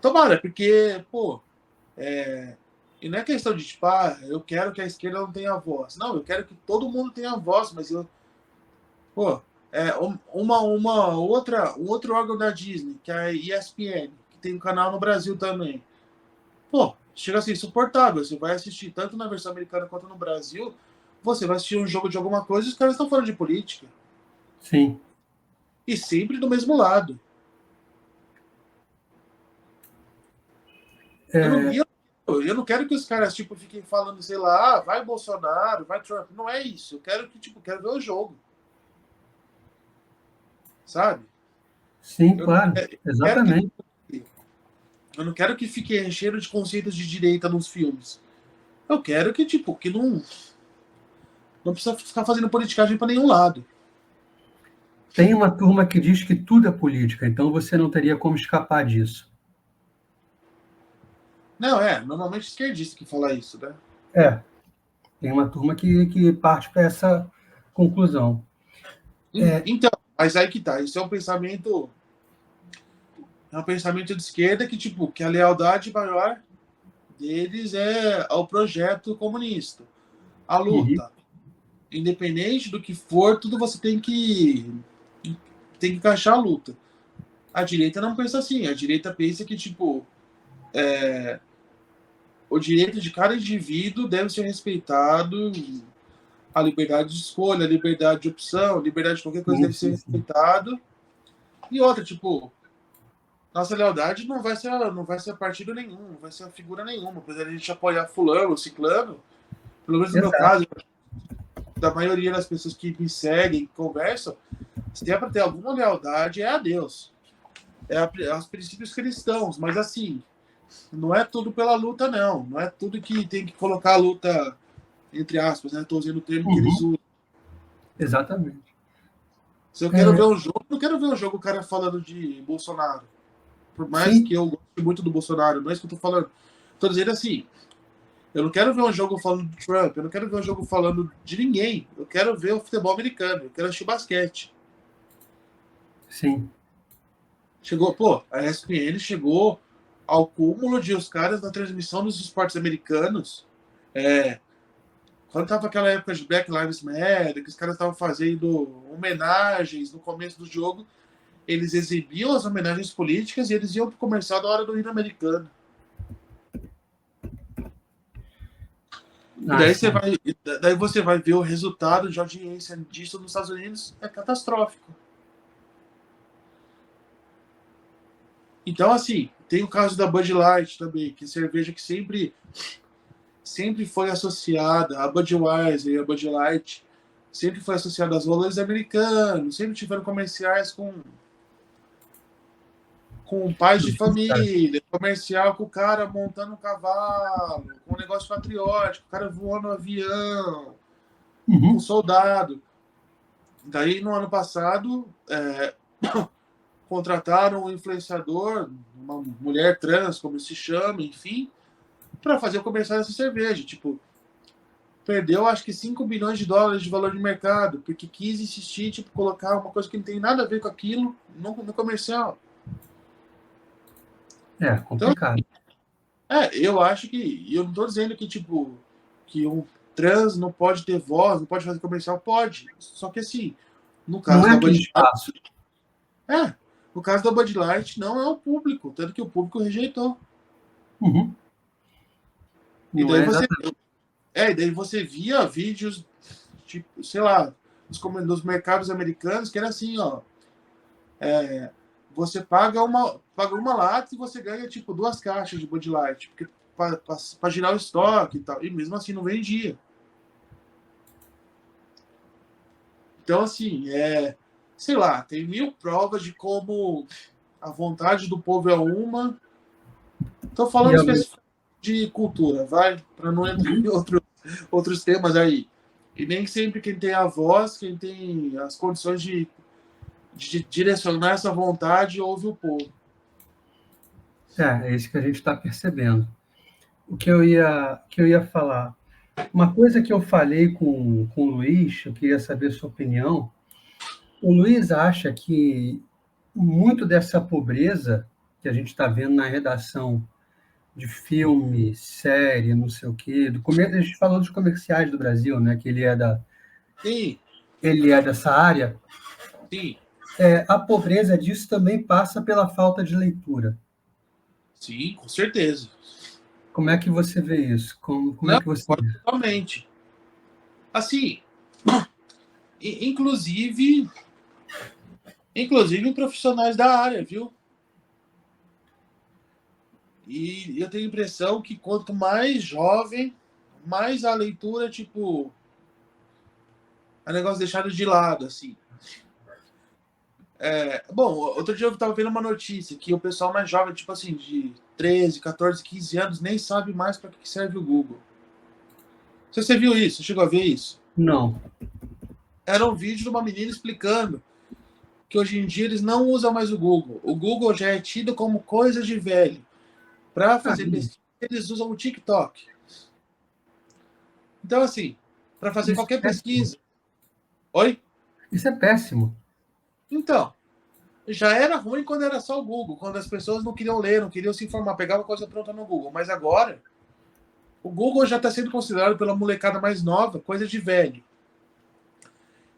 Tomara, porque, pô, e não é questão de, tipo, eu quero que a esquerda não tenha voz. Não, eu quero que todo mundo tenha voz, mas pô, um outro órgão da Disney, que é a ESPN, que tem um canal no Brasil também. Pô, chega a ser insuportável. Você vai assistir tanto na versão americana quanto no Brasil, você vai assistir um jogo de alguma coisa e os caras estão falando de política. Sim. E sempre do mesmo lado. Eu não quero que os caras, tipo, fiquem falando, sei lá, vai Bolsonaro, vai Trump. Não é isso. Eu quero que, tipo, quero ver o jogo. Sabe? Sim, claro. Exatamente. Eu não quero que fique enchendo de conceitos de direita nos filmes. Eu quero que, tipo, que não precisa ficar fazendo politicagem para nenhum lado. Tem uma turma que diz que tudo é política, então você não teria como escapar disso. Não, normalmente esquerdista que fala isso, né? Tem uma turma que parte para essa conclusão. Então, mas aí que tá, isso é um pensamento de esquerda que, tipo, que a lealdade maior deles é ao projeto comunista. A luta. Independente do que for, tudo você tem que encaixar a luta. A direita não pensa assim. A direita pensa que, tipo, o direito de cada indivíduo deve ser respeitado, a liberdade de escolha, a liberdade de opção, a liberdade de qualquer coisa deve ser respeitado. E outra, tipo, nossa lealdade não vai ser partido nenhum, não vai ser figura nenhuma. Apesar de a gente apoiar fulano, ciclano, pelo menos no meu caso, da maioria das pessoas que me seguem, que conversam, se é para ter alguma lealdade, é a Deus. É aos princípios cristãos, mas assim, não é tudo pela luta, não. Não é tudo que tem que colocar a luta, entre aspas, né? Estou usando o termo que eles usam. Exatamente. Se eu quero ver um jogo, não quero ver um jogo o cara falando de Bolsonaro. Por mais que eu goste muito do Bolsonaro, não é isso que eu tô falando. Tô dizendo assim, eu não quero ver um jogo falando de Trump, eu não quero ver um jogo falando de ninguém. Eu quero ver o futebol americano, eu quero assistir basquete. Sim. A ESPN chegou ao cúmulo de os caras na transmissão dos esportes americanos. Quando tava aquela época de Black Lives Matter, que os caras estavam fazendo homenagens no começo do jogo, eles exibiam as homenagens políticas e eles iam pro comercial da hora do hino americano. Daí você vai ver o resultado de audiência disso nos Estados Unidos, é catastrófico. Então, assim, tem o caso da Bud Light também, que é cerveja que sempre sempre foi associada, a Budweiser e a Bud Light, sempre foi associada aos valores americanos, sempre tiveram comerciais com pais de família, comercial com o cara montando um cavalo, com um negócio patriótico, o cara voando um avião, com soldado. Daí, no ano passado, contrataram um influenciador, uma mulher trans, como se chama, enfim, para fazer o comercial dessa cerveja. Tipo, perdeu acho que 5 bilhões de dólares de valor de mercado, porque quis insistir, tipo, colocar uma coisa que não tem nada a ver com aquilo no comercial. É complicado. Então, eu acho que. Eu não tô dizendo que, tipo, que um trans não pode ter voz, não pode fazer comercial, pode. Só que assim, no caso Não é da aquele Bud espaço. Light. No caso da Bud Light, não é o público, tanto que o público rejeitou. Uhum. E Não daí é você. exatamente. E daí você via vídeos, tipo, sei lá, dos mercados americanos, que era assim, ó. Você paga uma lata e você ganha, tipo, 2 caixas de Bud Light, porque para girar o estoque e tal. E mesmo assim não vendia. Então, assim, sei lá, tem 1000 provas de como a vontade do povo é uma. Estou E falando a... especificamente de cultura, vai? Para não entrar em outros temas aí. E nem sempre quem tem a voz, quem tem as condições de direcionar essa vontade, ouve o povo. É isso que a gente está percebendo. O que eu ia falar. Uma coisa que eu falei com o Luiz, eu queria saber a sua opinião. O Luiz acha que muito dessa pobreza que a gente está vendo na redação de filme, série, não sei o quê, a gente falou dos comerciais do Brasil, né, que Sim, ele é dessa área, sim, a pobreza disso também passa pela falta de leitura. sim, com certeza. Como é que você vê isso? Como é Não, que você concordo vê? totalmente. Assim, inclusive em profissionais da área, viu? E eu tenho a impressão que quanto mais jovem, mais a leitura, tipo, é negócio deixado de lado, assim. Bom, outro dia eu estava vendo uma notícia que o pessoal mais jovem, tipo assim, de 13, 14, 15 anos, nem sabe mais para que serve o Google. Você viu isso? Você chegou a ver isso? Não. Era um vídeo de uma menina explicando que hoje em dia eles não usam mais o Google. O Google já é tido como coisa de velho. Para Ah, fazer pesquisa, eles usam o TikTok. Então, assim, para fazer isso qualquer é péssimo. pesquisa. Oi? Isso é péssimo. Então, já era ruim quando era só o Google, quando as pessoas não queriam ler, não queriam se informar, pegavam coisa pronta no Google. Mas agora, o Google já está sendo considerado pela molecada mais nova coisa de velho.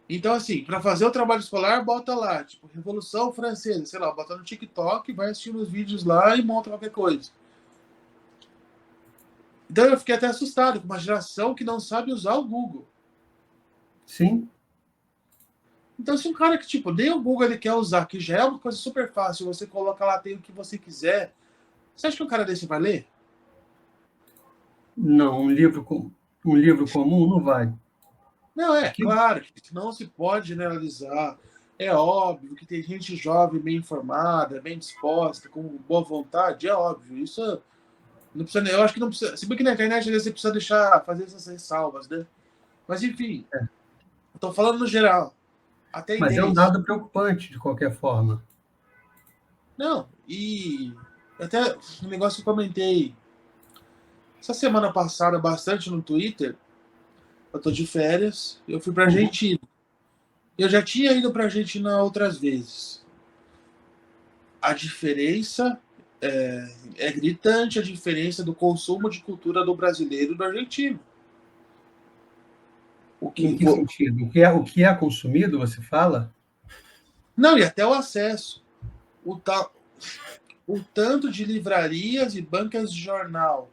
Então, assim, para fazer o trabalho escolar, bota lá, tipo, Revolução Francesa, sei lá, bota no TikTok, vai assistir os vídeos lá e monta qualquer coisa. Então eu fiquei até assustado com uma geração que não sabe usar o Google. Sim. Então, se um cara que, tipo, nem o Google ele quer usar, que já é uma coisa super fácil, você coloca lá, tem o que você quiser, você acha que um cara desse vai ler? Não, um livro comum não vai. Não, Que- claro que não se pode generalizar. É óbvio que tem gente jovem, bem informada, bem disposta, com boa vontade, é óbvio. Isso não precisa, eu acho que não precisa. Se bem que na internet às vezes você precisa fazer essas ressalvas, né? Mas enfim, eu tô falando no geral. A Mas é um tendência. dado preocupante, de qualquer forma. Não, e até um negócio que eu comentei essa semana passada bastante no Twitter. Eu tô de férias, eu fui pra Uhum. Argentina. Eu já tinha ido pra Argentina outras vezes. A diferença é gritante, a diferença do consumo de cultura do brasileiro e do argentino. O Em que, que sentido? O que é consumido, você fala? não, e até o acesso. O, ta, o tanto de livrarias e bancas de jornal.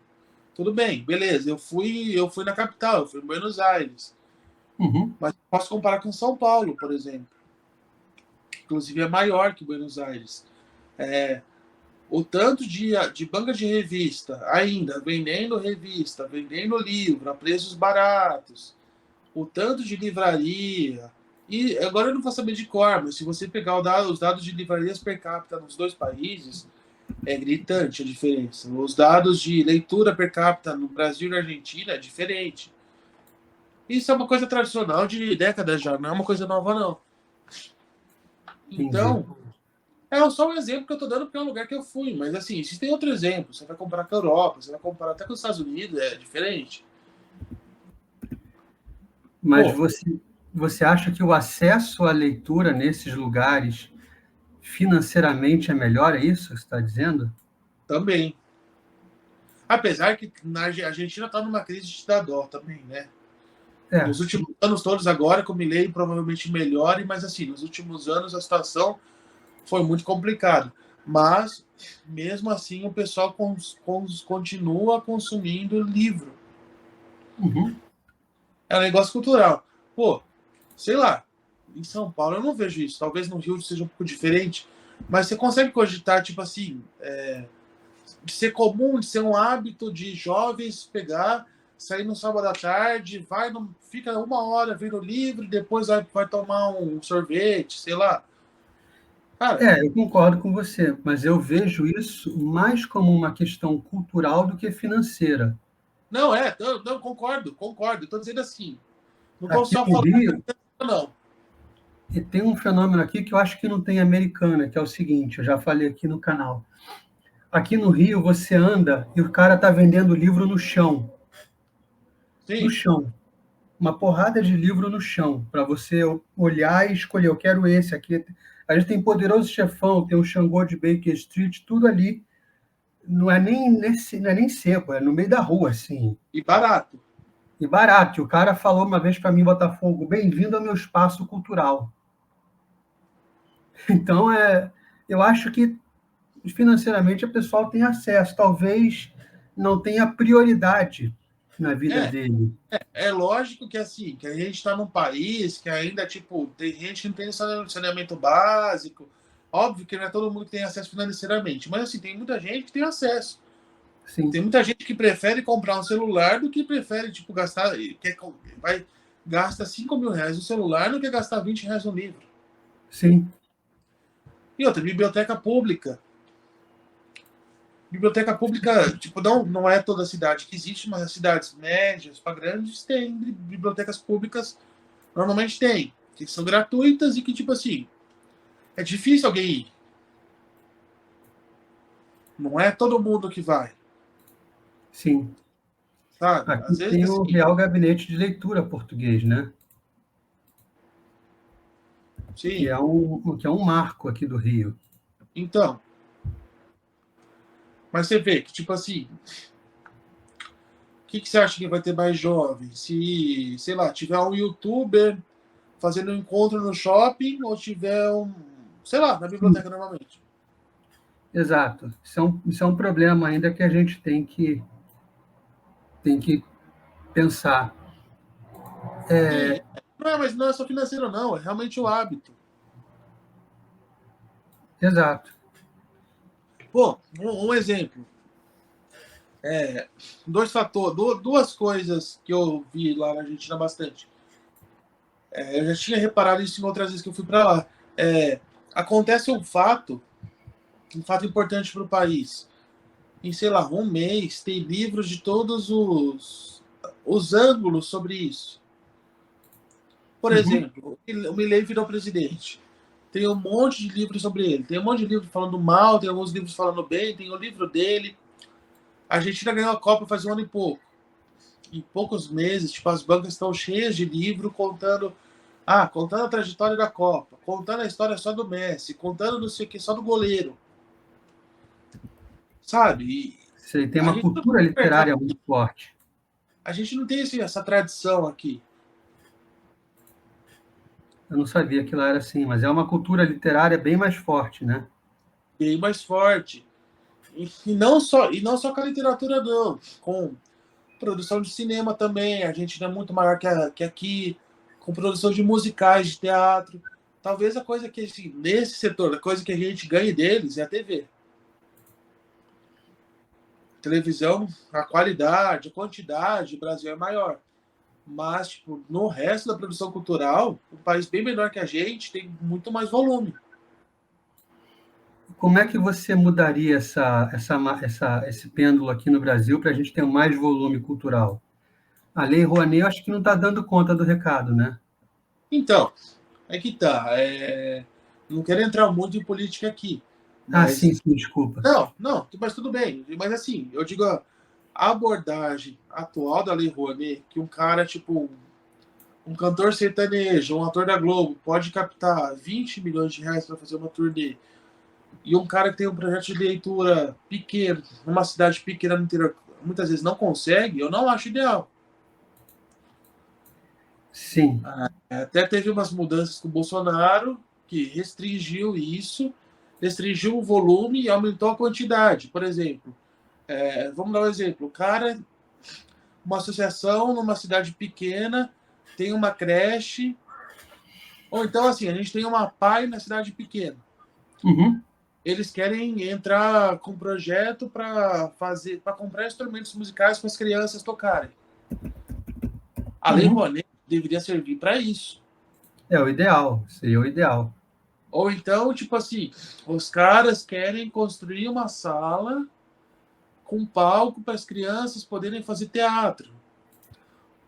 Tudo bem, beleza. Eu fui na capital, eu fui em Buenos Aires. Uhum. Mas posso comparar com São Paulo, por exemplo. Inclusive é maior que Buenos Aires. o tanto de banca de revista ainda vendendo revista, vendendo livro a preços baratos, o tanto de livraria. E agora eu não vou saber de cor, mas se você pegar os dados de livrarias per capita nos dois países, é gritante a diferença. Os dados de leitura per capita no Brasil e na Argentina é diferente. Isso é uma coisa tradicional de décadas já, não é uma coisa nova, não. Entendi. Então, é só um exemplo que eu estou dando porque é um lugar que eu fui. Mas, assim, existem outros exemplos. Você vai comparar com a Europa, você vai comparar até com os Estados Unidos, é diferente. Mas Pô, você acha que o acesso à leitura nesses lugares financeiramente é melhor? É isso que você está dizendo? também. Apesar que na Argentina está numa crise de dar dó também, né? É, Nos últimos anos todos agora, com o Milei, provavelmente melhore, mas, assim, nos últimos anos a situação foi muito complicada. Mas, mesmo assim, o pessoal continua consumindo livro. uhum. É um negócio cultural. Pô, sei lá, em São Paulo eu não vejo isso. Talvez no Rio seja um pouco diferente, mas você consegue cogitar, tipo assim, de ser comum, de ser um hábito de jovens pegar, sair no sábado à tarde, fica 1 hora vendo livro, depois vai tomar um sorvete, sei lá. Cara, Eu concordo com você, mas eu vejo isso mais como uma questão cultural do que financeira. não não, concordo. Estou dizendo assim, não estou Aqui só no falando, Rio, não. e tem um fenômeno aqui que eu acho que não tem americana, que é o seguinte, eu já falei aqui no canal. Aqui no Rio, você anda e o cara está vendendo livro no chão. No Sim, chão. Uma porrada de livro no chão, para você olhar e escolher, eu quero esse aqui. A gente tem Poderoso Chefão, tem o Xangô de Baker Street, tudo ali. Não é nem seco, é no meio da rua, assim. e barato. E barato. O cara falou uma vez para mim, Botafogo, bem-vindo ao meu espaço cultural. Então, eu acho que financeiramente o pessoal tem acesso, talvez não tenha prioridade na vida É, dele. é lógico que assim, que a gente está num país que ainda, tipo, tem gente que não tem saneamento básico. Óbvio que não é todo mundo que tem acesso financeiramente, mas assim, tem muita gente que tem acesso. Sim, Tem muita gente que prefere comprar um celular do que prefere, tipo, gasta R$ 5.000 no celular do que gastar R$ 20 no livro. sim, E outra, biblioteca pública. Biblioteca pública, tipo, não é toda cidade que existe, mas as cidades médias para grandes têm bibliotecas públicas, normalmente tem, que são gratuitas e que, tipo assim, é difícil alguém ir. Não é todo mundo que vai, sim. sabe? Aqui Às vezes, tem o assim, Real Gabinete de Leitura português, né? Que sim. é um marco aqui do Rio. Então, mas você vê que, tipo assim, o que você acha que vai ter mais jovem? Se, sei lá, tiver um youtuber fazendo um encontro no shopping ou tiver sei lá, na Sim, biblioteca normalmente. exato. Isso é um problema ainda que a gente tem que pensar. Sim, mas não é só financeiro, não, é realmente o hábito. Exato. Pô, um exemplo. Dois fatores, duas coisas que eu vi lá na Argentina bastante. Eu já tinha reparado isso em outras vezes que eu fui para lá. Acontece um fato importante para o país. Em, sei lá, um mês, tem livros de todos os ângulos sobre isso. Por Uhum. exemplo, o Milei virou presidente. Tem um monte de livros sobre ele. Tem um monte de livros falando mal, tem alguns livros falando bem, tem o livro dele. A Argentina ganhou a Copa faz 1 ano e pouco. Em poucos meses, tipo, as bancas estão cheias de livro contando a trajetória da Copa, contando a história só do Messi, contando não sei o que, só do goleiro. Sabe? E Você tem a uma gente não cultura tem mercado, literária muito forte. a gente não tem essa tradição aqui. Eu não sabia que lá era assim, mas é uma cultura literária bem mais forte, né? Bem mais forte. E não só com a literatura, não. Com produção de cinema também. A gente não é muito maior que aqui. Com produção de musicais, de teatro. Talvez a coisa que, assim, nesse setor, a coisa que a gente ganhe deles é a TV. televisão, a qualidade, a quantidade, o Brasil é maior. Mas, tipo, no resto da produção cultural, um país bem menor que a gente tem muito mais volume. Como é que você mudaria esse pêndulo aqui no Brasil para a gente ter mais volume cultural? A Lei Rouanet, eu acho que não está dando conta do recado, né? Então, é que tá. Não quero entrar muito em política aqui, Ah, mas sim, sim, desculpa. não, mas tudo bem. Mas assim, eu digo a abordagem atual da Lei Rouanet, que um cara, tipo, um cantor sertanejo, um ator da Globo, pode captar 20 milhões de reais para fazer uma turnê, e um cara que tem um projeto de leitura pequeno, numa cidade pequena no interior, muitas vezes não consegue, eu não acho ideal. Sim. Até teve umas mudanças com o Bolsonaro, que restringiu isso, restringiu o volume e aumentou a quantidade. Por exemplo, vamos dar um exemplo. O cara, uma associação numa cidade pequena, tem uma creche, ou então assim, a gente tem uma PAI na cidade pequena. Uhum. Eles querem entrar com um projeto para comprar instrumentos musicais para as crianças tocarem. A Lei Uhum. Rouanet deveria servir para isso. É o ideal, seria o ideal. Ou então, tipo assim, os caras querem construir uma sala com palco para as crianças poderem fazer teatro,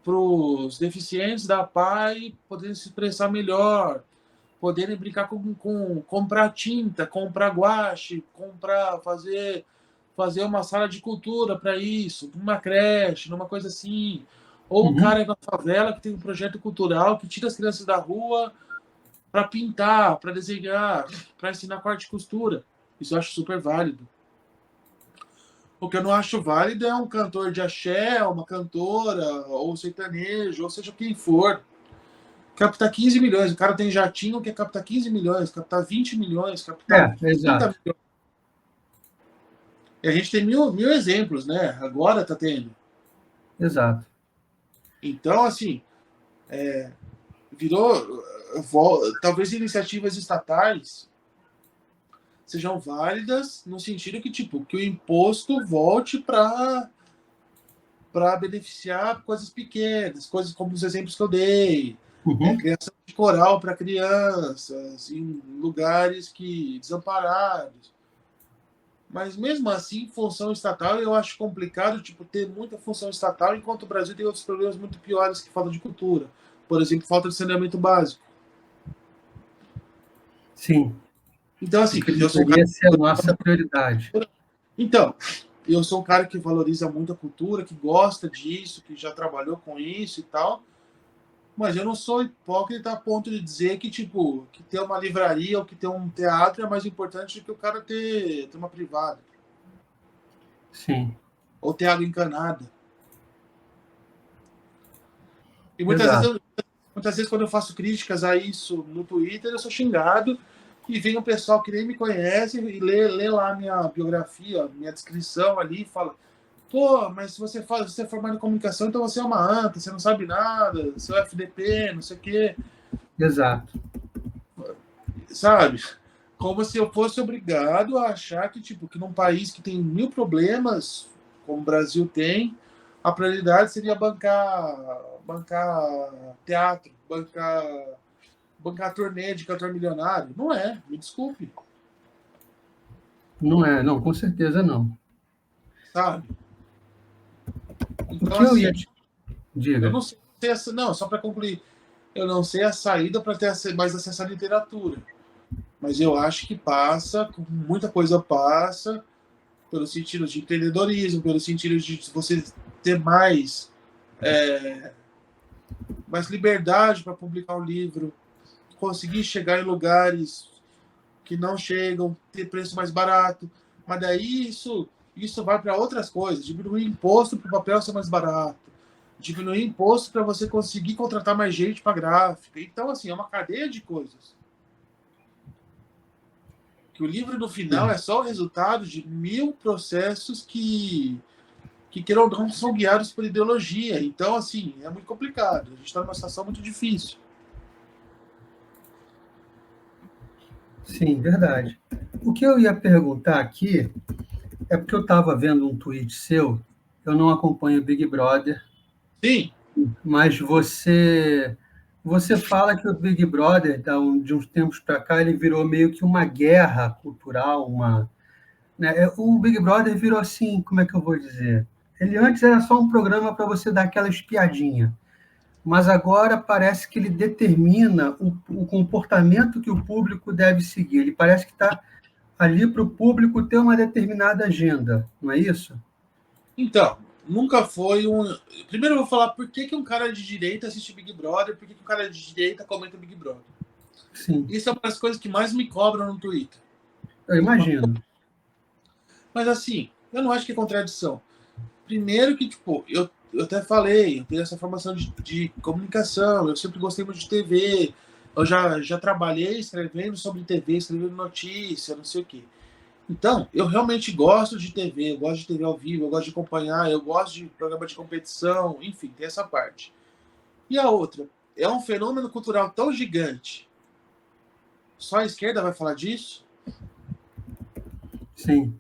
para os deficientes da PAI poderem se expressar melhor, poderem brincar com comprar tinta, comprar guache, fazer uma sala de cultura para isso, uma creche, numa coisa assim. Ou o Uhum. cara na favela que tem um projeto cultural que tira as crianças da rua para pintar, para desenhar, para ensinar corte e costura. Isso eu acho super válido. O que eu não acho válido é um cantor de axé, uma cantora, ou sertanejo, ou seja quem for, captar 15 milhões. O cara tem jatinho que quer captar 15 milhões, captar 20 milhões, captar Exato. 30 milhões. E a gente tem mil exemplos, né? Agora tá tendo. Exato. Então, assim, virou. Talvez iniciativas estatais sejam válidas no sentido que, tipo, que o imposto volte para beneficiar coisas pequenas, coisas como os exemplos que eu dei, Uhum. criação de coral para crianças em lugares que desamparados. Mas mesmo assim, função estatal eu acho complicado, tipo, ter muita função estatal, enquanto o Brasil tem outros problemas muito piores que falta de cultura. Por exemplo, falta de saneamento básico. Sim. Então, O assim, que eu sou um cara. deveria ser a nossa prioridade. Então, eu sou um cara que valoriza muito a cultura, que gosta disso, que já trabalhou com isso e tal. Mas eu não sou hipócrita a ponto de dizer que, tipo, que ter uma livraria ou que ter um teatro é mais importante do que o cara ter uma privada. Sim. Ou ter água encanada. E Exato. muitas vezes, quando eu faço críticas a isso no Twitter, eu sou xingado e vem um pessoal que nem me conhece e lê lá a minha biografia, minha descrição ali e fala: pô, mas se você é formado em comunicação, então você é uma anta, você não sabe nada, você é FDP, não sei o quê. Exato. Sabe? Como se eu fosse obrigado a achar que, tipo, que num país que tem mil problemas, como o Brasil tem, a prioridade seria bancar teatro, bancar turnê de cantor milionário. Não é, me desculpe, Não é, não, com certeza não. sabe? O Então, que eu ia assim, te... eu Diga. não sei essa, não, só para concluir, eu não sei a saída para ter mais acesso à literatura, mas eu acho que passa, muita coisa passa pelo sentido de empreendedorismo, pelo sentido de você ter mais liberdade para publicar um livro, conseguir chegar em lugares que não chegam, ter preço mais barato. Mas daí isso vai para outras coisas, diminuir imposto para o papel ser mais barato, diminuir imposto para você conseguir contratar mais gente para gráfica. Então, assim, é uma cadeia de coisas. Que o livro, no final, Sim. é só o resultado de mil processos que queiram ou não são guiados por ideologia. Então, assim, é muito complicado. A gente está numa situação muito difícil. Sim, verdade. O que eu ia perguntar aqui É porque eu estava vendo um tweet seu, eu não acompanho o Big Brother, Sim. mas você fala que o Big Brother, de uns tempos para cá, ele virou meio que uma guerra cultural, né? O Big Brother virou assim, como é que eu vou dizer? Ele antes era só um programa para você dar aquela espiadinha, mas agora parece que ele determina o comportamento que o público deve seguir. Ele parece que está ali para o público ter uma determinada agenda, não é isso? Então, nunca foi um. Primeiro eu vou falar por que um cara de direita assiste Big Brother, por que um cara de direita comenta Big Brother. Sim, Isso é uma das coisas que mais me cobram no Twitter. eu imagino. Mas assim, eu não acho que é contradição. Primeiro que, tipo, eu até falei, eu tenho essa formação de comunicação, eu sempre gostei muito de TV, eu já trabalhei escrevendo sobre TV, escrevendo notícia, não sei o quê. Então, eu realmente gosto de TV, eu gosto de TV ao vivo, eu gosto de acompanhar, eu gosto de programa de competição, enfim, tem essa parte. E a outra, é um fenômeno cultural tão gigante. Só a esquerda vai falar disso? Sim.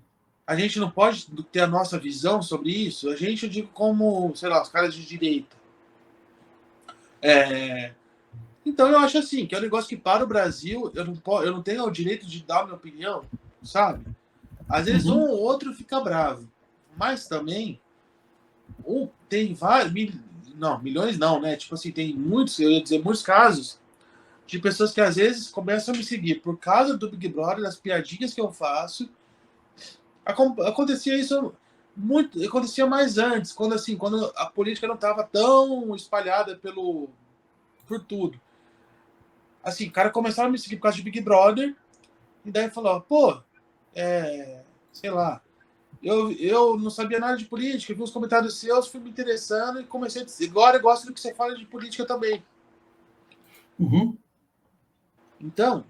A gente não pode ter a nossa visão sobre isso? A gente, eu digo como, sei lá, os caras de direita. É... Então, eu acho assim, que é um negócio que para o Brasil, eu não tenho o direito de dar a minha opinião, sabe? Às vezes um Uhum. ou outro fica bravo. Mas também tem vários. Não, milhões não, né? Tipo assim, tem muitos, eu ia dizer, muitos casos de pessoas que às vezes começam a me seguir por causa do Big Brother, das piadinhas que eu faço. Acontecia isso muito, acontecia mais antes, quando assim, quando a política não estava tão espalhada por tudo. Assim, o cara começava a me seguir por causa de Big Brother, e daí falou, pô, sei lá, eu não sabia nada de política, vi os comentários seus, fui me interessando e comecei a dizer, agora eu gosto do que você fala de política também. Uhum. Então,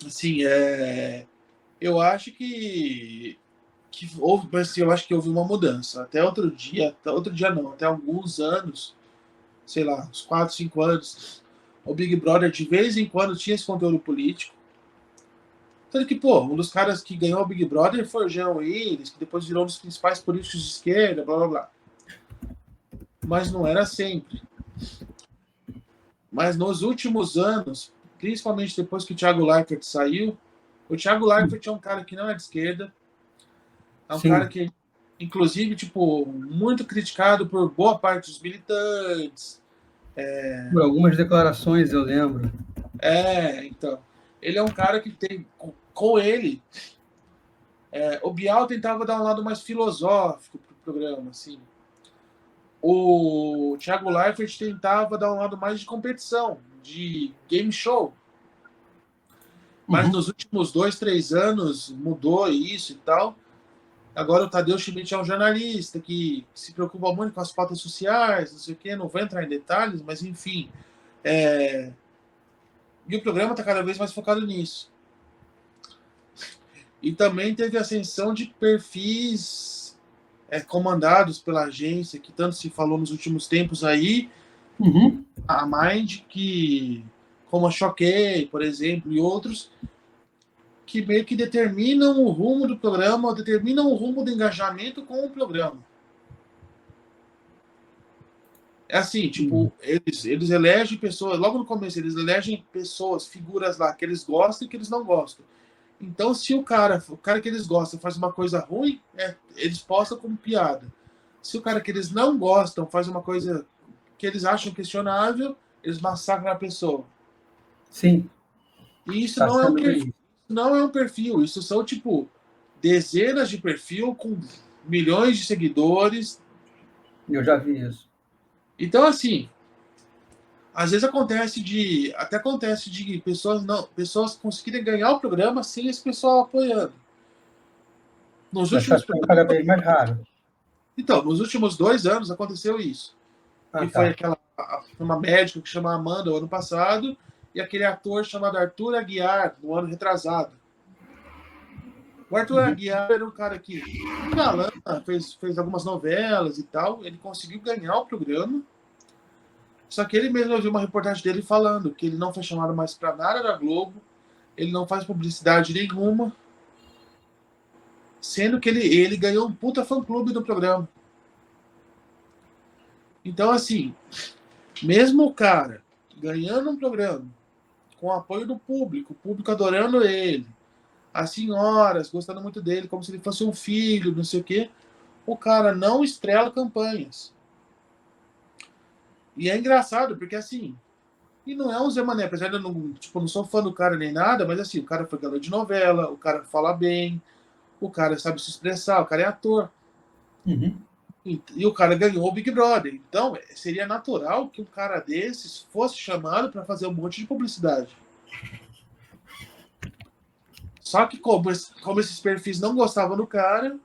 assim, eu acho que houve, assim, eu acho que houve uma mudança. Até outro dia não, até alguns anos, sei lá, uns 4, 5 anos, o Big Brother de vez em quando tinha esse conteúdo político. Tanto que, pô, um dos caras que ganhou o Big Brother foi o Jean Willis, que depois virou um dos principais políticos de esquerda, blá blá blá. Mas não era sempre. Mas nos últimos anos, principalmente depois que o Thiago Leifert saiu, o Thiago Leifert é um cara que não é de esquerda, é um cara Sim, que, inclusive, tipo, muito criticado por boa parte dos militantes. por algumas declarações eu lembro. Então, ele é um cara que tem, com ele, o Bial tentava dar um lado mais filosófico pro programa, assim. O Thiago Leifert tentava dar um lado mais de competição, de game show. Mas Uhum. nos últimos 2, 3 anos mudou isso e tal. Agora o Tadeu Schmidt é um jornalista que se preocupa muito com as pautas sociais, não sei o quê, não vou entrar em detalhes, mas enfim. E o programa está cada vez mais focado nisso. E também teve ascensão de perfis comandados pela agência, que tanto se falou nos últimos tempos aí, Uhum. a Mind, que, como a Choquei, por exemplo, e outros, que meio que determinam o rumo do programa, determinam o rumo do engajamento com o programa. É assim, Uhum. tipo, eles elegem pessoas, logo no começo, eles elegem pessoas, figuras lá que eles gostam e que eles não gostam. Então, se o cara que eles gostam faz uma coisa ruim, eles postam como piada. Se o cara que eles não gostam faz uma coisa que eles acham questionável, eles massacram a pessoa. Sim, E isso está não é um sendo perfil, bem. não é um perfil, isso são tipo dezenas de perfil com milhões de seguidores. Eu já vi isso. Então, assim, às vezes até acontece de pessoas conseguirem ganhar o programa sem esse pessoal apoiando. Nos Mas está últimos ficando cada vez mais raro. Então, nos últimos 2 anos aconteceu isso. Ah, E foi tá. uma médica que chama Amanda o ano passado e aquele ator chamado Arthur Aguiar no ano retrasado. O Arthur Uhum. Aguiar era um cara que, um galã, fez algumas novelas e tal. Ele conseguiu ganhar o programa. Só que ele mesmo, eu vi uma reportagem dele falando que ele não foi chamado mais para nada da Globo, ele não faz publicidade nenhuma. sendo que ele ganhou um puta fã-clube do programa. Então, assim, mesmo o cara ganhando um programa, com o apoio do público, o público adorando ele, as senhoras gostando muito dele, como se ele fosse um filho, não sei o quê, o cara não estrela campanhas. E é engraçado, porque assim, e não é um Zé Mané, apesar de eu não, tipo, não sou fã do cara nem nada, mas assim, o cara foi galã de novela, o cara fala bem, o cara sabe se expressar, o cara é ator. Uhum. E o cara ganhou o Big Brother. Então, seria natural que um cara desses fosse chamado para fazer um monte de publicidade. Só que como esses perfis não gostavam do cara,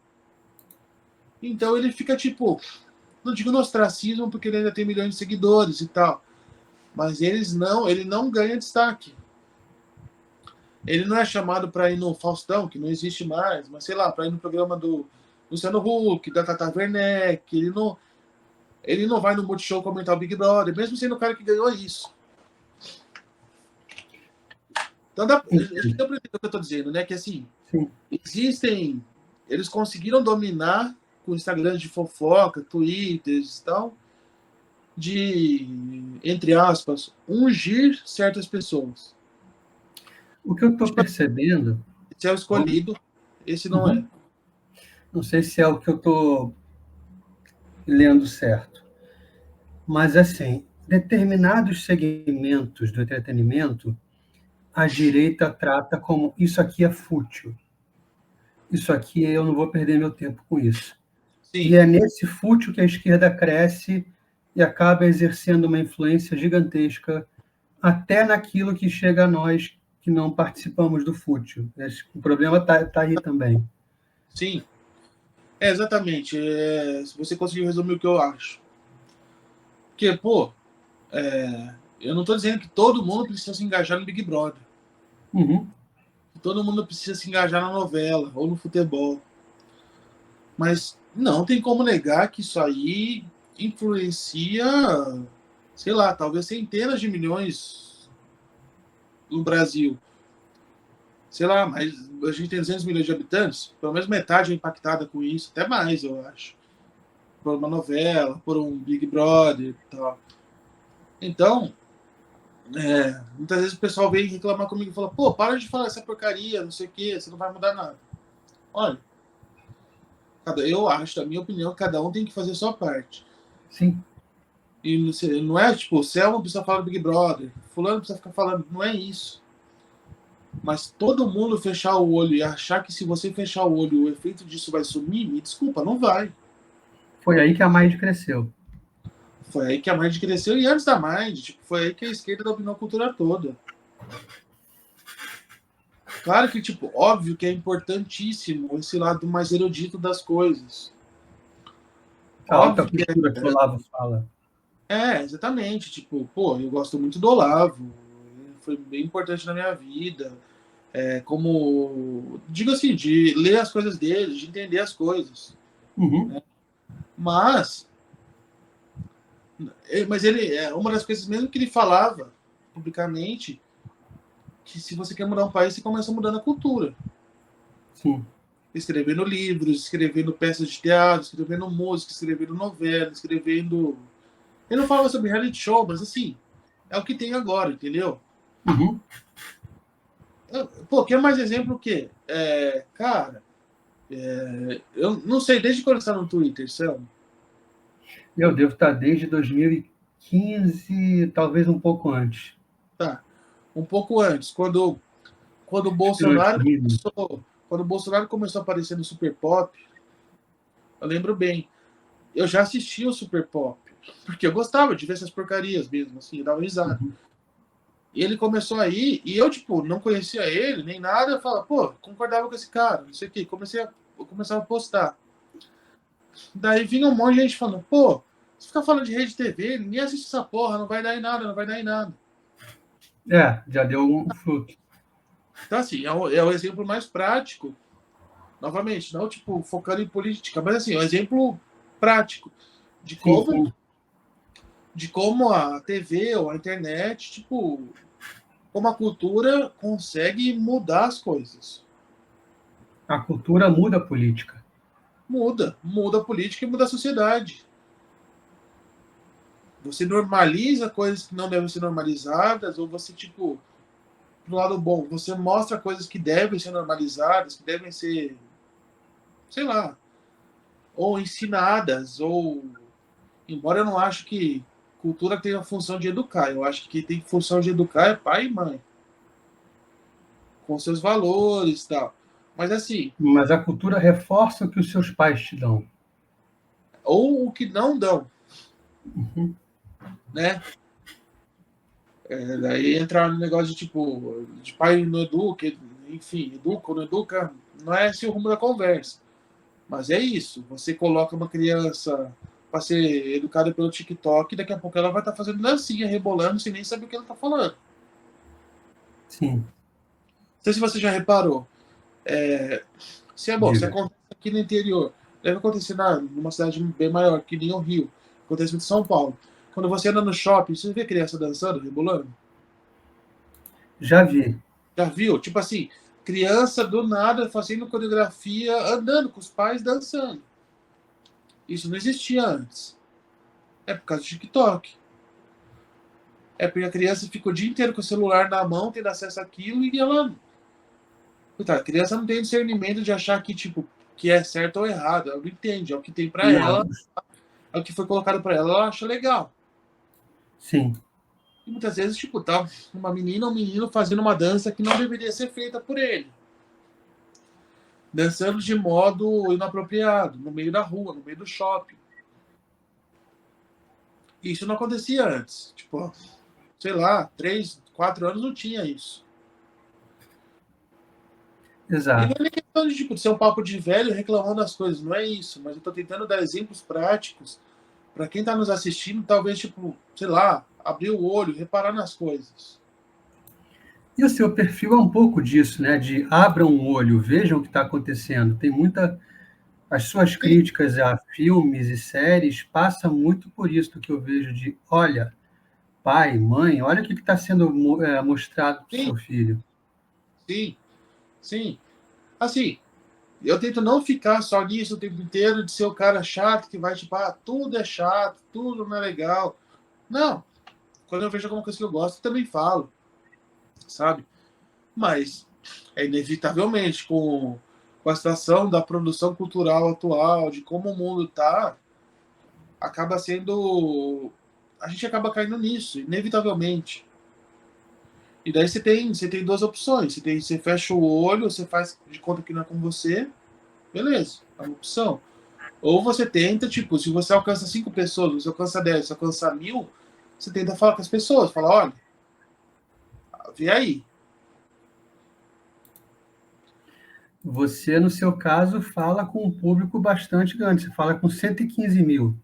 então ele fica tipo, não digo no ostracismo porque ele ainda tem milhões de seguidores e tal, mas ele não ganha destaque. Ele não é chamado para ir no Faustão, que não existe mais, mas sei lá, para ir no programa do Luciano Huck, da Tata Werneck, ele não vai no Multishow comentar o Big Brother, mesmo sendo o cara que ganhou isso. Então, dá para entender o que eu estou dizendo, né? Que assim, Sim. existem. Eles conseguiram dominar com Instagram de fofoca, Twitter e tal, de, entre aspas, ungir certas pessoas. O que eu estou percebendo. Esse é o escolhido, esse não é. Uhum. Não sei se é o que eu estou lendo certo, mas assim, determinados segmentos do entretenimento, a direita trata como isso aqui é fútil, isso aqui eu não vou perder meu tempo com isso. E Sim, é nesse fútil que a esquerda cresce e acaba exercendo uma influência gigantesca até naquilo que chega a nós que não participamos do fútil. O problema está aí também. sim. É, exatamente. Se você conseguiu resumir o que eu acho. Porque, pô, eu não estou dizendo que todo mundo precisa se engajar no Big Brother. Uhum. Que todo mundo precisa se engajar na novela ou no futebol. Mas não tem como negar que isso aí influencia, sei lá, talvez centenas de milhões no Brasil. Sei lá, mas a gente tem 200 milhões de habitantes, pelo menos metade é impactada com isso, até mais, eu acho. Por uma novela, por um Big Brother e tal. Então, muitas vezes o pessoal vem reclamar comigo e fala: pô, para de falar essa porcaria, não sei o quê, você não vai mudar nada. Olha, eu acho, na minha opinião, cada um tem que fazer a sua parte. Sim. E não é tipo, o Selma precisa falar do Big Brother, fulano precisa ficar falando, não é isso. Mas todo mundo fechar o olho e achar que se você fechar o olho o efeito disso vai sumir, me desculpa, não vai. Foi aí que a Mind cresceu. Foi aí que a Mind cresceu e antes da Mind, tipo, foi aí que a esquerda dominou a cultura toda. Claro que, tipo, óbvio que é importantíssimo esse lado mais erudito das coisas. A alta Óbvio que cultura que o Olavo fala. exatamente. Tipo, pô, eu gosto muito do Olavo, foi bem importante na minha vida. Como, digo assim, de ler as coisas dele, de entender as coisas. Uhum. Mas ele é uma das coisas mesmo que ele falava publicamente que se você quer mudar um país, você começa mudando a cultura. Sim. Escrevendo livros, escrevendo peças de teatro, escrevendo música, escrevendo novela, escrevendo. Ele não fala sobre reality show, mas assim, é o que tem agora, entendeu? Uhum. Pô, quer mais exemplo o quê? Cara, eu não sei, desde quando você está no Twitter, Selma? Eu devo estar desde 2015, talvez um pouco antes. Tá. Um pouco antes, quando o Bolsonaro Esteroidismo. começou, quando o Bolsonaro começou a aparecer no Super Pop, eu lembro bem, eu já assistia o Super Pop, porque eu gostava de ver essas porcarias mesmo, assim, eu dava risada. Uhum. E ele começou aí, e eu, tipo, não conhecia ele, nem nada, eu falava, pô, concordava com esse cara, não sei o quê, eu começava a postar. Daí vinha um monte de gente falando, pô, você fica falando de rede TV, ninguém assiste essa porra, não vai dar em nada, não vai dar em nada. Já deu um fruto. Então, assim, é o exemplo mais prático, novamente, não, tipo, focando em política, mas, assim, é um exemplo prático de Sim, como, sim. de como a TV ou a internet, tipo, como a cultura consegue mudar as coisas. A cultura muda a política. Muda a política e muda a sociedade. Você normaliza coisas que não devem ser normalizadas, ou você, tipo, do lado bom, você mostra coisas que devem ser normalizadas, que devem ser, sei lá, ou ensinadas, ou. Embora eu não acho que cultura tenha a função de educar, eu acho que quem tem função de educar é pai e mãe, com seus valores e tal. Mas assim, Mas a cultura reforça o que os seus pais te dão. ou o que não dão, Uhum. né? Daí entra no negócio de tipo, de pai não educa, enfim, educa ou não educa, não é esse o rumo da conversa. Mas é isso, você coloca uma criança para ser educada pelo TikTok, daqui a pouco ela vai estar fazendo dancinha, rebolando, sem nem saber o que ela está falando. Sim, Não sei se você já reparou. Se é bom, se diga. acontece aqui no interior, deve acontecer numa cidade bem maior, que nem o Rio, acontece em São Paulo. Quando você anda no shopping, você vê criança dançando, rebolando? Já vi. Já viu? Tipo assim, criança do nada fazendo coreografia, andando com os pais dançando. Isso não existia antes. É por causa do TikTok. É porque a criança fica o dia inteiro com o celular na mão, tendo acesso àquilo e ela. Coitada, a criança não tem discernimento de achar que, tipo, que é certo ou errado. Ela não entende. É o que tem pra Não. ela, é o que foi colocado pra ela, ela acha legal. Sim, E muitas vezes, tipo, tá uma menina ou um menino fazendo uma dança que não deveria ser feita por ele. Dançando de modo inapropriado, no meio da rua, no meio do shopping. Isso não acontecia antes. Tipo, sei lá, 3, 4 anos não tinha isso. E não exato. é nem questão de, tipo, de ser um papo de velho reclamando das coisas, não é isso. Mas eu tô tentando dar exemplos práticos para quem tá nos assistindo, talvez, tipo, sei lá, abrir o olho, reparar nas coisas. E o seu perfil é um pouco disso, né? De abram um olho, vejam o que está acontecendo. Tem muita. As suas Sim, críticas a filmes e séries passam muito por isso que eu vejo de, olha, pai, mãe, olha o que está sendo mostrado para o sim, seu filho. sim, sim. Assim, eu tento não ficar só nisso o tempo inteiro, de ser o cara chato que vai, tipo, tudo é chato, tudo não é legal. Não. Quando eu vejo alguma coisa que eu gosto, eu também falo, sabe? Mas, inevitavelmente, com a situação da produção cultural atual, de como o mundo tá, acaba sendo. A gente acaba caindo nisso, inevitavelmente. E daí você tem duas opções. Você fecha o olho, você faz de conta que não é com você, beleza, é uma opção. Ou você tenta, tipo, se você alcança 5 pessoas, você alcança 10, você alcança 1.000, você tenta falar com as pessoas, fala, olha, vê aí. Você, no seu caso, fala com um público bastante grande. Você fala com 115 mil,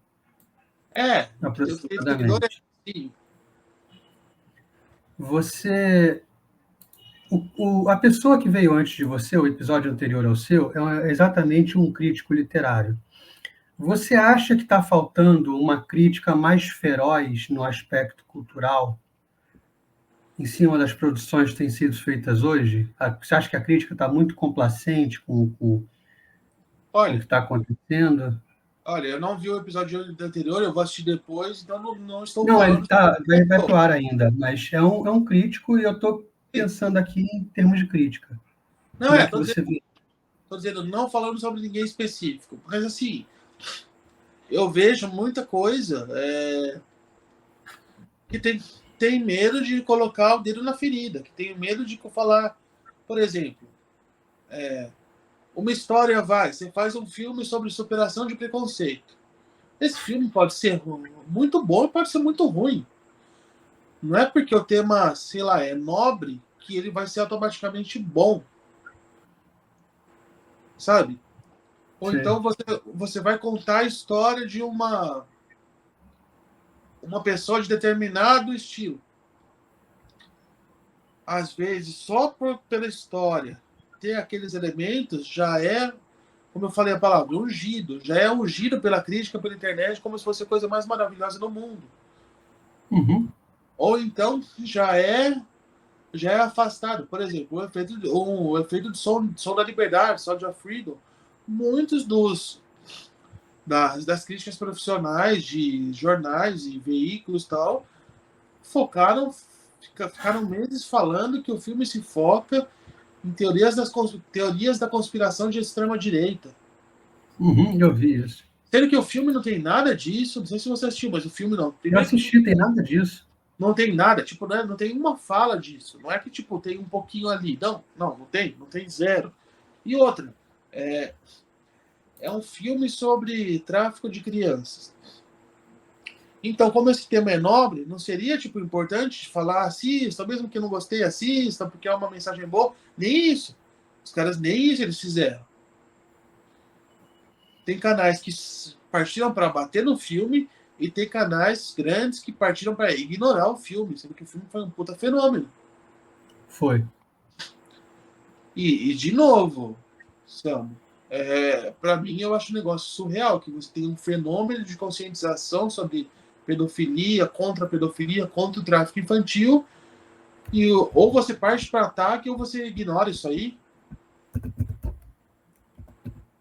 Eu tenho seguidores aproximadamente. assim. Você, a pessoa que veio antes de você, o episódio anterior ao seu, é exatamente um crítico literário. Você acha que está faltando uma crítica mais feroz no aspecto cultural em cima das produções que têm sido feitas hoje? Você acha que a crítica está muito complacente com o que Olha, está acontecendo? olha, eu não vi o episódio anterior, eu vou assistir depois, então não estou Não, falando. vai para o ar ainda, mas é um crítico e eu estou pensando aqui em termos de crítica. Não Como é é, que você vê? tô dizendo, não falando sobre ninguém específico. Mas assim, eu vejo muita coisa que tem medo de colocar o dedo na ferida, que tem medo de falar, por exemplo, uma história você faz um filme sobre superação de preconceito. Esse filme pode ser muito bom e pode ser muito ruim. Não é porque o tema, sei lá, é nobre que ele vai ser automaticamente bom, sabe? Ou Sei. então você vai contar a história de uma pessoa de determinado estilo. Às vezes, só pela história ter aqueles elementos já é, como eu falei a palavra, ungido. Já é ungido pela crítica, pela internet, como se fosse a coisa mais maravilhosa do mundo. Uhum. Ou então já é já é afastado. Por exemplo, o efeito de som da liberdade, Sound of Freedom, muitos das críticas profissionais de jornais e veículos e tal, ficaram meses falando que o filme se foca em teorias da conspiração de extrema-direita. Uhum, eu vi isso. Sendo que o filme não tem nada disso, não sei se você assistiu, mas o filme não. Eu assisti, tem nada disso. Não tem nada, tipo, né, não tem uma fala disso. Não é que, tipo, tem um pouquinho ali. Não tem zero. E outra, é um filme sobre tráfico de crianças. Então, como esse tema é nobre, não seria, tipo, importante falar, assista, mesmo que eu não gostei, assista, porque é uma mensagem boa? Nem isso. Os caras nem isso eles fizeram. Tem canais que partiram para bater no filme e tem canais grandes que partiram para ignorar o filme, sendo que o filme foi um puta fenômeno. Foi. E de novo, Samu, para mim eu acho um negócio surreal, que você tem um fenômeno de conscientização sobre pedofilia, contra o tráfico infantil, e ou você parte para ataque ou você ignora isso aí.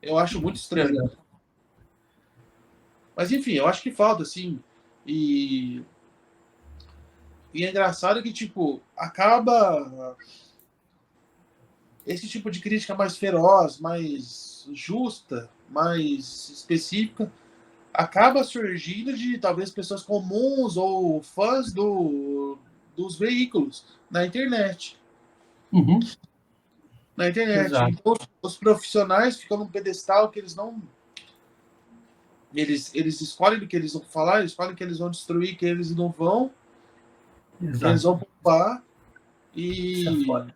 Eu acho muito estranho. Mas enfim, eu acho que falta, assim. E é engraçado que, tipo, acaba esse tipo de crítica mais feroz, mais justa, mais específica, acaba surgindo de talvez pessoas comuns ou fãs dos veículos na internet. Uhum. Na internet. Exato. Então, os profissionais ficam num pedestal que eles não. Eles escolhem do que eles vão falar, eles escolhem que eles vão destruir, que eles não vão. Exato. Eles vão poupar. E. Isso é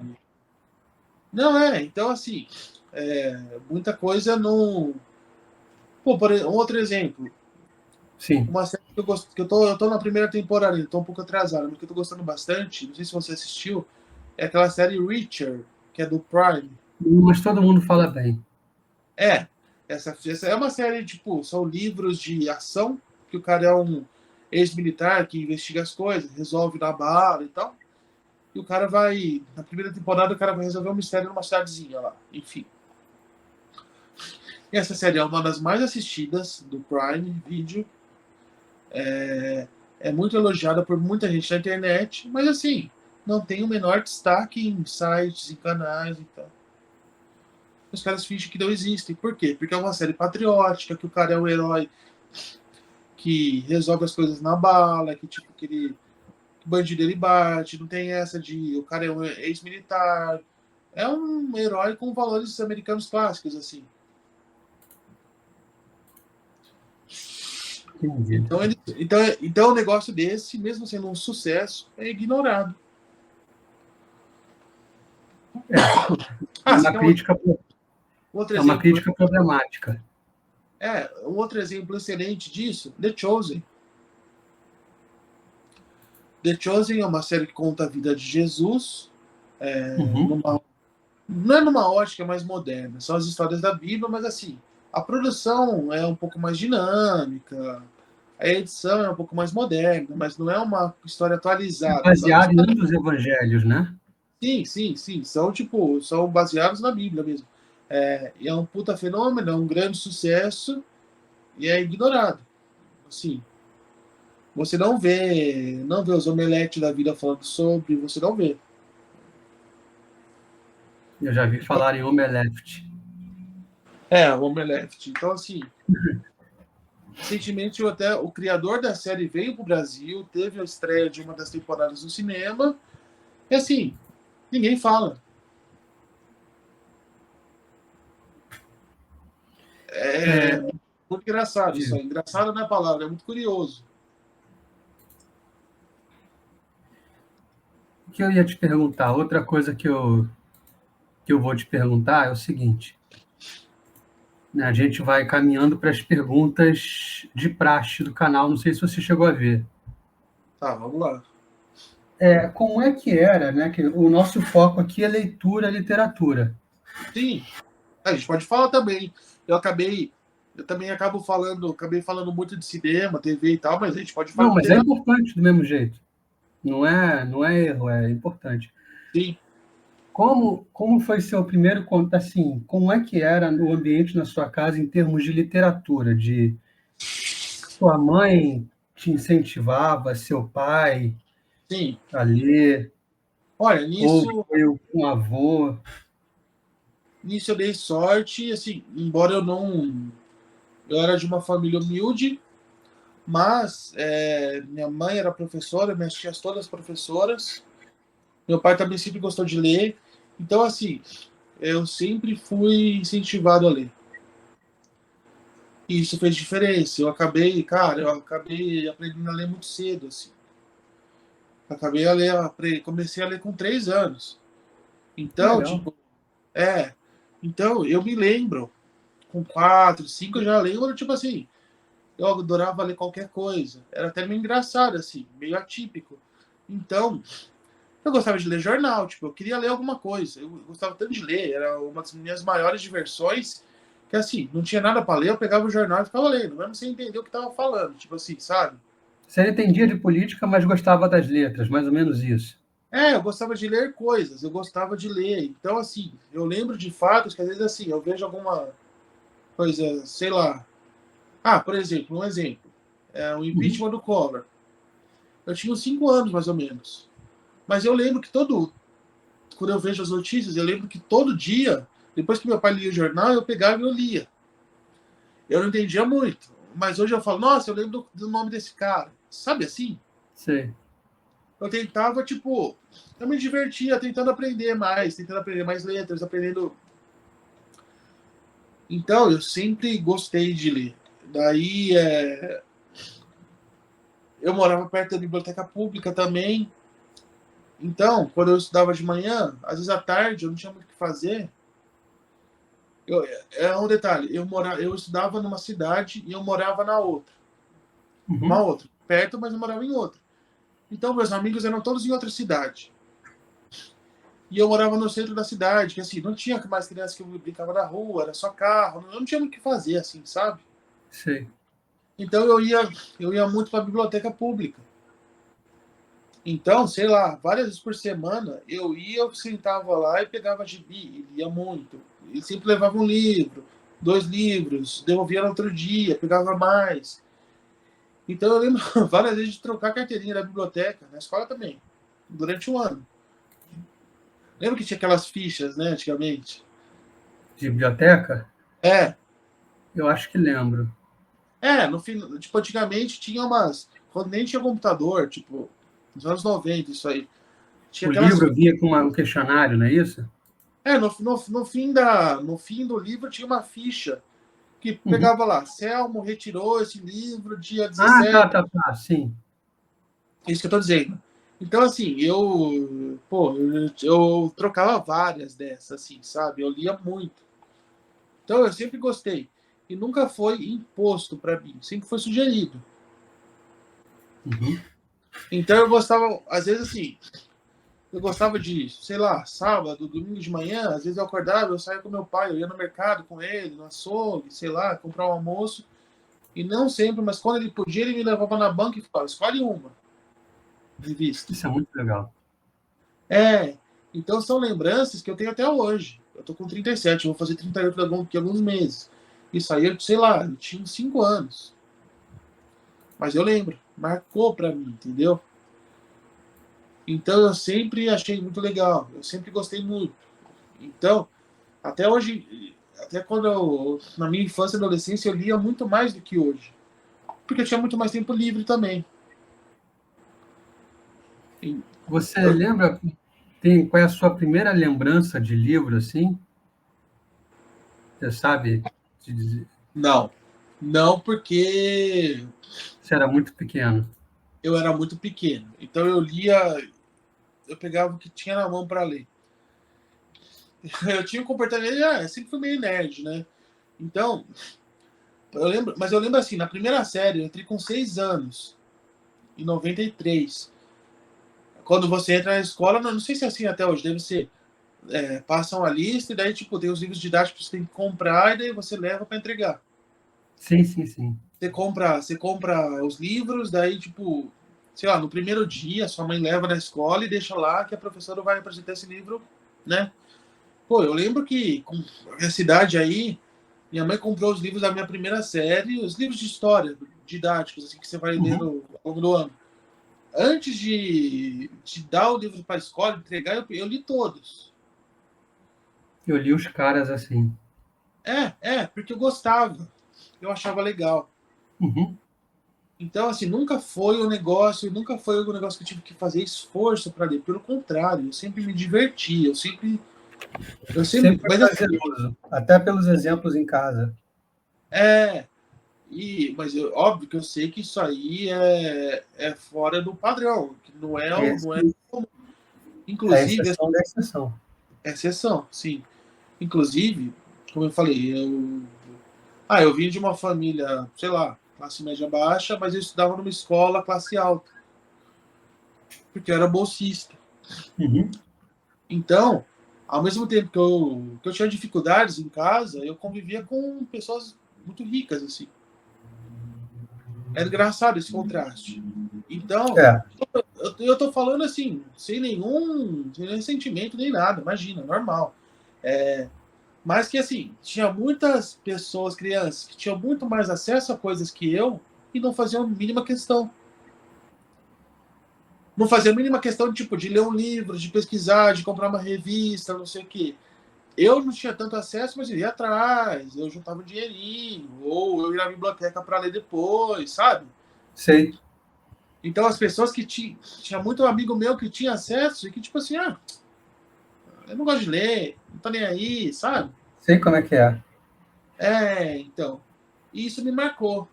não então assim, muita coisa não. Pô, um outro exemplo. Sim. Uma série que eu tô na primeira temporada, tô um pouco atrasado, mas que eu tô gostando bastante, não sei se você assistiu, é aquela série Reacher, que é do Prime. Mas todo mundo fala bem. Essa é uma série, tipo, são livros de ação, que o cara é um ex-militar que investiga as coisas, resolve na bala e tal. E o cara vai, na primeira temporada, o cara vai resolver um mistério numa cidadezinha lá, enfim. E essa série é uma das mais assistidas do Prime Video. É muito elogiada por muita gente na internet, mas assim, não tem o menor destaque em sites, em canais e tal. Os caras fingem que não existem. Por quê? Porque é uma série patriótica, que o cara é um herói que resolve as coisas na bala, que tipo, que bandido ele bate, não tem essa de o cara é um ex-militar. É um herói com valores americanos clássicos, assim. Entendi. Então o negócio desse, mesmo sendo um sucesso, é ignorado. Uma crítica, uma crítica problemática. Um outro exemplo excelente disso, The Chosen. The Chosen é uma série que conta a vida de Jesus, não é numa ótica mais moderna, são as histórias da Bíblia, mas assim, a produção é um pouco mais dinâmica, a edição é um pouco mais moderna, mas não é uma história atualizada. É baseado em um dos evangelhos, né? Sim. São baseados na Bíblia mesmo. É um puta fenômeno, é um grande sucesso e é ignorado. Assim, você não vê os omeletes da vida falando sobre, você não vê. Eu já vi falar em Omelete. O Omelete. Então, assim, recentemente até o criador da série veio para o Brasil, teve a estreia de uma das temporadas no cinema, e assim, ninguém fala. Muito engraçado isso aí. Engraçado não é a palavra, é muito curioso. O que eu ia te perguntar, outra coisa que eu vou te perguntar é o seguinte. A gente vai caminhando para as perguntas de praxe do canal, não sei se você chegou a ver. Tá, vamos lá. Como é que era, né? Que o nosso foco aqui é leitura, literatura. Sim, a gente pode falar também. Eu também acabei falando muito de cinema, TV e tal, mas a gente pode falar. Não, mas é importante do mesmo jeito. Não é erro, é importante. Sim. Como foi seu primeiro contato, assim, como é que era o ambiente na sua casa em termos de literatura? Sua mãe te incentivava, seu pai Sim. a ler, Olha, ou nisso, foi um avô? nisso eu dei sorte, assim, embora eu não. Eu era de uma família humilde, mas minha mãe era professora, minhas tias todas professoras, meu pai também sempre gostou de ler, então, assim, eu sempre fui incentivado a ler. E isso fez diferença. Eu acabei aprendendo a ler muito cedo, assim. Comecei a ler com 3 anos. Que Então, legal. tipo, é. Então, eu me lembro, com 4, 5 eu já lembro, tipo assim, eu adorava ler qualquer coisa. Era até meio engraçado, assim, meio atípico. Então, eu gostava de ler jornal, tipo, eu queria ler alguma coisa. Eu gostava tanto de ler, era uma das minhas maiores diversões, que assim, não tinha nada para ler, eu pegava o jornal e ficava lendo, mesmo sem entender o que tava falando, tipo assim, sabe? Você não entendia de política, mas gostava das letras, mais ou menos isso. Eu gostava de ler coisas, eu gostava de ler. Então, assim, eu lembro de fatos que às vezes assim, eu vejo alguma coisa, sei lá. Ah, por exemplo, um exemplo. O Uhum. impeachment do Collor. Eu tinha uns 5 anos, mais ou menos. Mas eu lembro que quando eu vejo as notícias, eu lembro que todo dia, depois que meu pai lia o jornal, eu pegava e eu lia. Eu não entendia muito. Mas hoje eu falo, nossa, eu lembro do nome desse cara. Sabe assim? Sei. Eu tentava, tipo, eu me divertia tentando aprender mais letras, aprendendo. Então, eu sempre gostei de ler. Daí, eu morava perto da biblioteca pública também. Então, quando eu estudava de manhã, às vezes à tarde, eu não tinha muito o que fazer. É um detalhe, eu estudava numa cidade e eu morava na outra. Numa Uhum. outra. Perto, mas eu morava em outra. Então, meus amigos eram todos em outra cidade. E eu morava no centro da cidade, que assim, não tinha mais crianças que brincavam na rua, era só carro, eu não tinha muito o que fazer, assim, sabe? Sei. Então eu ia muito para a biblioteca pública. Então, sei lá, várias vezes por semana eu sentava lá e pegava gibi, e lia muito. E sempre levava um livro, 2 livros, devolvia no outro dia, pegava mais. Então eu lembro várias vezes de trocar a carteirinha da biblioteca, na escola também, durante um ano. Lembra que tinha aquelas fichas, né, antigamente? De biblioteca? É, Eu acho que lembro. no fim, tipo, antigamente tinha umas. Quando nem tinha computador, tipo, nos anos 90, isso aí. Tinha O aquelas. livro vinha com um questionário, não é isso? No fim do livro tinha uma ficha que Uhum. pegava lá, Selmo retirou esse livro dia Ah, tá, 17. tá, tá, sim. É isso que eu tô dizendo. Então, assim, eu trocava várias dessas, assim, sabe? Eu lia muito. Então, eu sempre gostei. E nunca foi imposto para mim, sempre foi sugerido. Uhum. Então, eu gostava, às vezes, assim, eu gostava de, sei lá, sábado, domingo de manhã, às vezes eu acordava, eu saía com meu pai, eu ia no mercado com ele, no açougue, sei lá, comprar um almoço. E não sempre, mas quando ele podia, ele me levava na banca e falava, escolhe uma revista. Isso é muito legal. É, então são lembranças que eu tenho até hoje. Eu tô com 37, vou fazer 38 daqui a alguns meses. Isso aí, sei lá, eu tinha uns 5 anos. Mas eu lembro, marcou pra mim, entendeu? Então eu sempre achei muito legal, eu sempre gostei muito. Então, até hoje, até quando na minha infância e adolescência, eu lia muito mais do que hoje. Porque eu tinha muito mais tempo livre também. E Você eu, lembra, qual é a sua primeira lembrança de livro, assim? Você sabe te dizer? não, não porque Você era muito pequeno. eu era muito pequeno. Então eu lia, eu pegava o que tinha na mão para ler. Eu tinha um comportamento, sempre fui meio nerd, né? Então, eu lembro assim, na primeira série, eu entrei com 6 anos, em 93. Quando você entra na escola, não sei se é assim até hoje, deve ser, passam a lista e daí, tipo, tem os livros didáticos que você tem que comprar e daí você leva para entregar. Sim, sim, sim. Você compra os livros, daí, tipo, sei lá, no primeiro dia, sua mãe leva na escola e deixa lá que a professora vai apresentar esse livro, né? Pô, eu lembro que com a minha cidade aí, minha mãe comprou os livros da minha primeira série, os livros de história, didáticos, assim, que você vai Uhum. lendo ao longo do ano. Antes de dar o livro para a escola, entregar, eu li todos. Eu li os caras assim. Porque eu gostava, eu achava legal. Uhum. Então, assim, nunca foi um negócio, nunca foi um negócio que eu tive que fazer esforço para ler. Pelo contrário, eu sempre me diverti, Sempre foi mas assim, prazeroso, até pelos exemplos em casa. é, óbvio que eu sei que isso aí é fora do padrão, que não é Esse comum. é a Inclusive, exceção da exceção. é exceção, sim. Inclusive, como eu falei, eu vim de uma família, sei lá, classe média baixa, mas eu estudava numa escola classe alta, porque eu era bolsista. Uhum. Então, ao mesmo tempo que eu tinha dificuldades em casa, eu convivia com pessoas muito ricas, assim. Era engraçado esse contraste. Então, É, eu tô falando assim, sem nenhum sentimento nem nada, imagina, normal. Mas que assim, tinha muitas pessoas, crianças, que tinham muito mais acesso a coisas que eu e não faziam a mínima questão. Não faziam a mínima questão de, tipo, de ler um livro, de pesquisar, de comprar uma revista, não sei o quê. Eu não tinha tanto acesso, mas eu ia atrás, eu juntava um dinheirinho, ou eu ia na biblioteca para ler depois, sabe? sei, Então as pessoas que tinha muito amigo meu que tinha acesso e que, tipo assim, eu não gosto de ler, não tô nem aí, sabe? sei como é que é. Então. E isso me marcou.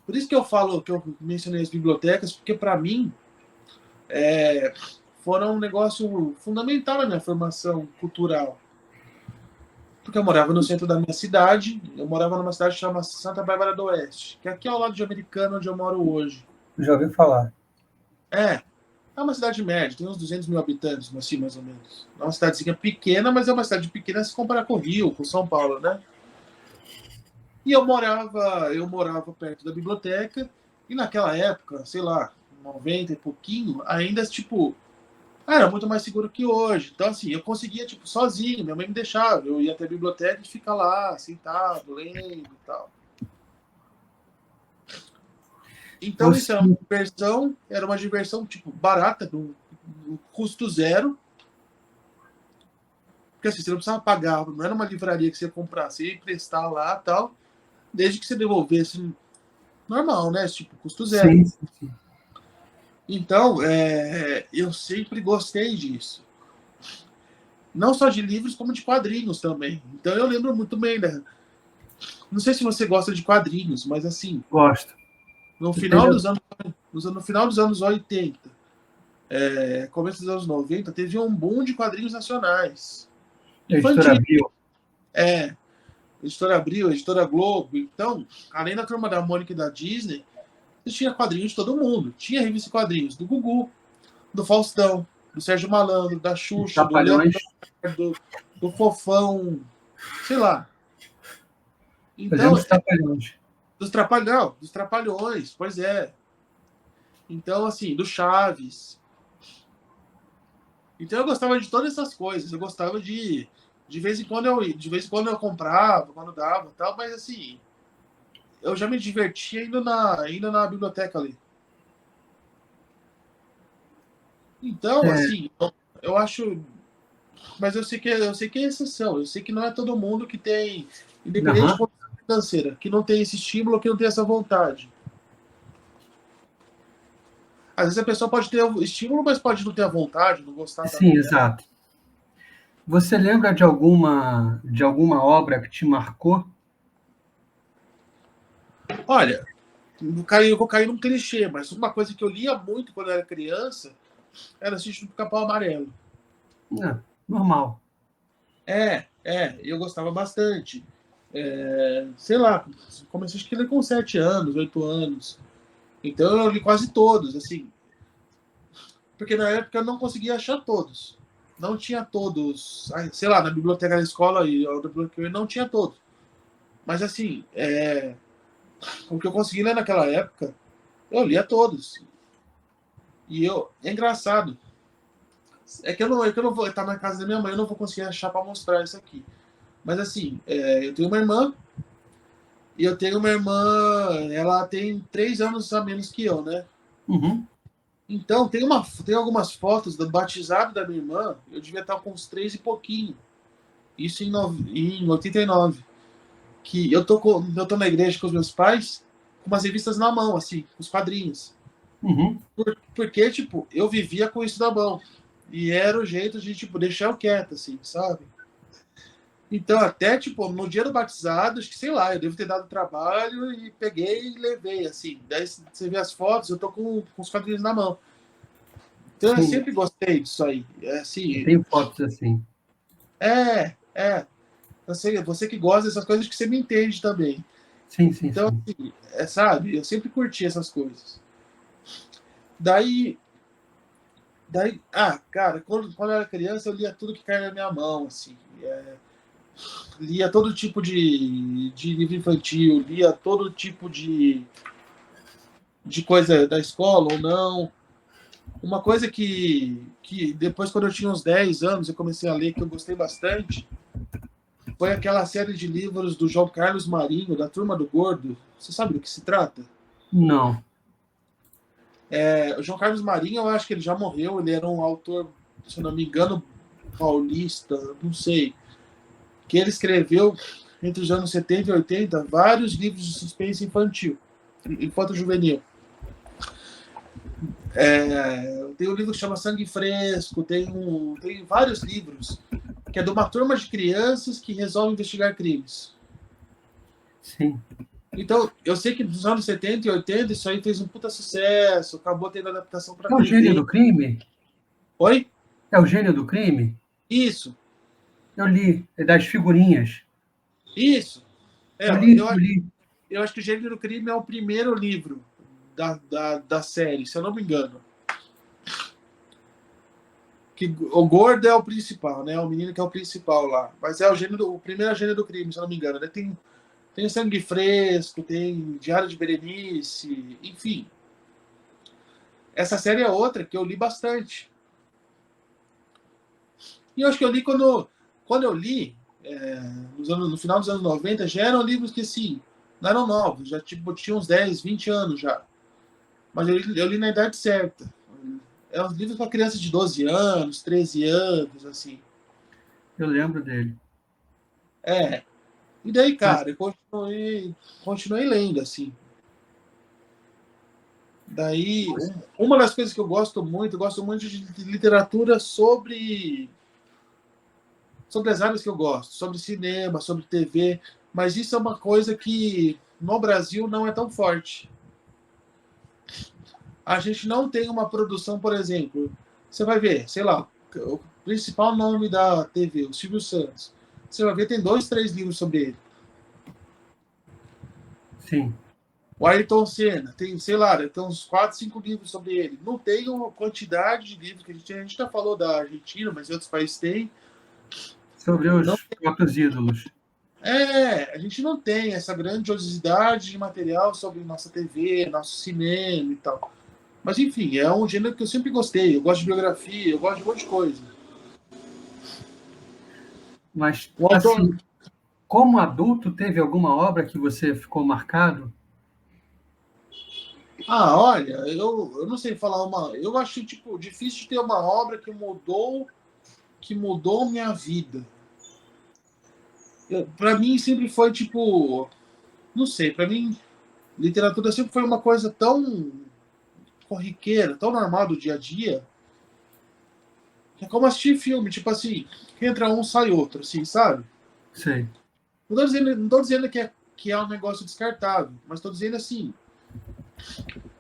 Por isso que eu falo, que eu mencionei as bibliotecas, porque para mim foram um negócio fundamental na minha formação cultural. Porque eu morava no centro da minha cidade, eu morava numa cidade chamada Santa Bárbara do Oeste, que é aqui ao lado de Americana, onde eu moro hoje. Já ouvi falar. É, é uma cidade média, tem uns 200 mil habitantes, assim, mais ou menos. É uma cidadezinha pequena, mas é uma cidade pequena se comparar com o Rio, com São Paulo, né? E eu morava perto da biblioteca, e naquela época, sei lá, 90 e pouquinho, ainda, tipo, era muito mais seguro que hoje. Então, assim, eu conseguia, tipo, sozinho, minha mãe me deixava, eu ia até a biblioteca e ficar lá, sentado, lendo e tal. Então, isso Você, era uma diversão, tipo, barata, do custo zero, porque assim, você não precisava pagar, não era uma livraria que você ia comprar, você ia emprestar lá e tal, desde que você devolvesse normal, né? Tipo, custo zero. sim, sim, sim. Então, eu sempre gostei disso. Não só de livros, como de quadrinhos também. Então eu lembro muito bem Não sei se você gosta de quadrinhos, mas assim, Gosto. no Eu final tenho dos anos, no final dos anos 80, começo dos anos 90, teve um boom de quadrinhos nacionais. a editora Infantil. Bio. É, Editora Abril, Editora Globo. Então, além da Turma da Mônica e da Disney, tinha quadrinhos de todo mundo. Tinha revista de quadrinhos do Gugu, do Faustão, do Sérgio Malandro, da Os Xuxa, do Trapalhões. Leonardo, do Fofão, sei lá. Eu lembro Então, dos Trapalhões. dos Trapalhões, pois é. Então, assim, do Chaves. Então eu gostava de todas essas coisas. Eu gostava de vez em quando eu comprava, quando dava, tal, mas assim, eu já me divertia indo na biblioteca ali. Então, É, assim, eu acho, mas eu sei que é exceção. Eu sei que não é todo mundo que tem, independente de aham. condição financeira, que não tem esse estímulo, que não tem essa vontade. Às vezes a pessoa pode ter o estímulo, mas pode não ter a vontade, não gostar Sim, também, né? exato. Você lembra de alguma obra que te marcou? Olha, eu vou cair num clichê, mas uma coisa que eu lia muito quando eu era criança era assistir do Capão Amarelo. Não, normal. Eu gostava bastante. Sei lá, comecei a ler com 7 anos, 8 anos. Então eu li quase todos, assim. Porque na época eu não conseguia achar todos. Não tinha todos. Sei lá, na biblioteca da escola e eu não tinha todos. Mas assim, o que eu consegui ler naquela época, eu lia todos. É engraçado. É que eu não vou estar na casa da minha mãe, eu não vou conseguir achar para mostrar isso aqui. Mas assim, eu tenho uma irmã, e eu tenho uma irmã, ela tem 3 anos a menos que eu, né? Uhum. Então, tem algumas fotos do batizado da minha irmã, eu devia estar com uns 3 e pouquinho. Isso em 89. Que eu tô na igreja com os meus pais, com umas revistas na mão, assim, com os quadrinhos. Uhum. Porque, tipo, eu vivia com isso na mão. E era o jeito de, tipo, deixar eu quieto, assim, sabe? Então, até, tipo, no dia do batizado, acho que, sei lá, eu devo ter dado trabalho e peguei e levei, assim. Daí você vê as fotos, eu tô com os quadrinhos na mão. Então, eu Sim, sempre gostei disso aí. eu Assim, tenho fotos assim. é. Você que gosta dessas coisas que você me entende também. Sim, sim, Então, sim. assim, sabe, eu sempre curti essas coisas. Daí, cara, quando eu era criança, eu lia tudo que caía na minha mão, assim. Lia todo tipo de livro infantil, lia todo tipo de coisa da escola ou não. Uma coisa que depois, quando eu tinha uns 10 anos, eu comecei a ler, que eu gostei bastante, foi aquela série de livros do João Carlos Marinho, da Turma do Gordo. Você sabe do que se trata? Não. O João Carlos Marinho, eu acho que ele já morreu, ele era um autor, se eu não me engano, paulista, não sei, que ele escreveu entre os anos 70 e 80 vários livros de suspense infantil, infanto-juvenil. Tem um livro que chama Sangue Fresco, tem vários livros, que é de uma turma de crianças que resolve investigar crimes. Sim. Então, eu sei que nos anos 70 e 80 isso aí fez um puta sucesso, acabou tendo adaptação para É o gênio TV. do crime? Oi? É o gênio do crime? Isso, Eu li, é das figurinhas. isso. Eu É, li, eu, eu li. eu acho que o Gênero do Crime é o primeiro livro da série, se eu não me engano. Que o gordo é o principal, né? O menino que é o principal lá. Mas é o primeiro é o Gênero do Crime, se eu não me engano. Né? Tem Sangue Fresco, tem Diário de Berenice, enfim. Essa série é outra que eu li bastante. E eu acho que eu li quando eu li, no final dos anos 90, já eram livros que, assim, não eram novos, já tipo, tinha uns 10, 20 anos já. Mas eu li na idade certa. É uns livros para crianças de 12 anos, 13 anos, assim. Eu lembro dele. É. E daí, Mas, cara, eu continuei lendo, assim. Daí, uma das coisas que eu gosto muito de literatura sobre as áreas que eu gosto, sobre cinema, sobre TV, mas isso é uma coisa que no Brasil não é tão forte. A gente não tem uma produção, por exemplo, você vai ver, sei lá, o principal nome da TV, o Silvio Santos. Você vai ver, tem 2, 3 livros sobre ele. sim. O Ayrton Senna, tem, sei lá, tem uns 4, 5 livros sobre ele. Não tem uma quantidade de livros que a gente já falou da Argentina, mas em outros países tem. Sobre Não, os próprios ídolos. a gente não tem essa grandiosidade de material sobre nossa TV, nosso cinema e tal. Mas enfim, é um gênero que eu sempre gostei. Eu gosto de biografia, eu gosto de um monte de coisa. Mas, O autor, assim, como adulto, teve alguma obra que você ficou marcado? olha, eu não sei falar uma. Eu acho tipo difícil de ter uma obra que mudou minha vida. Para mim sempre foi tipo, não sei, para mim literatura sempre foi uma coisa tão corriqueira, tão normal do dia a dia, que é como assistir filme, tipo assim, entra um, sai outro, assim, sabe? Sei. Não tô dizendo que é um negócio descartável, mas tô dizendo assim,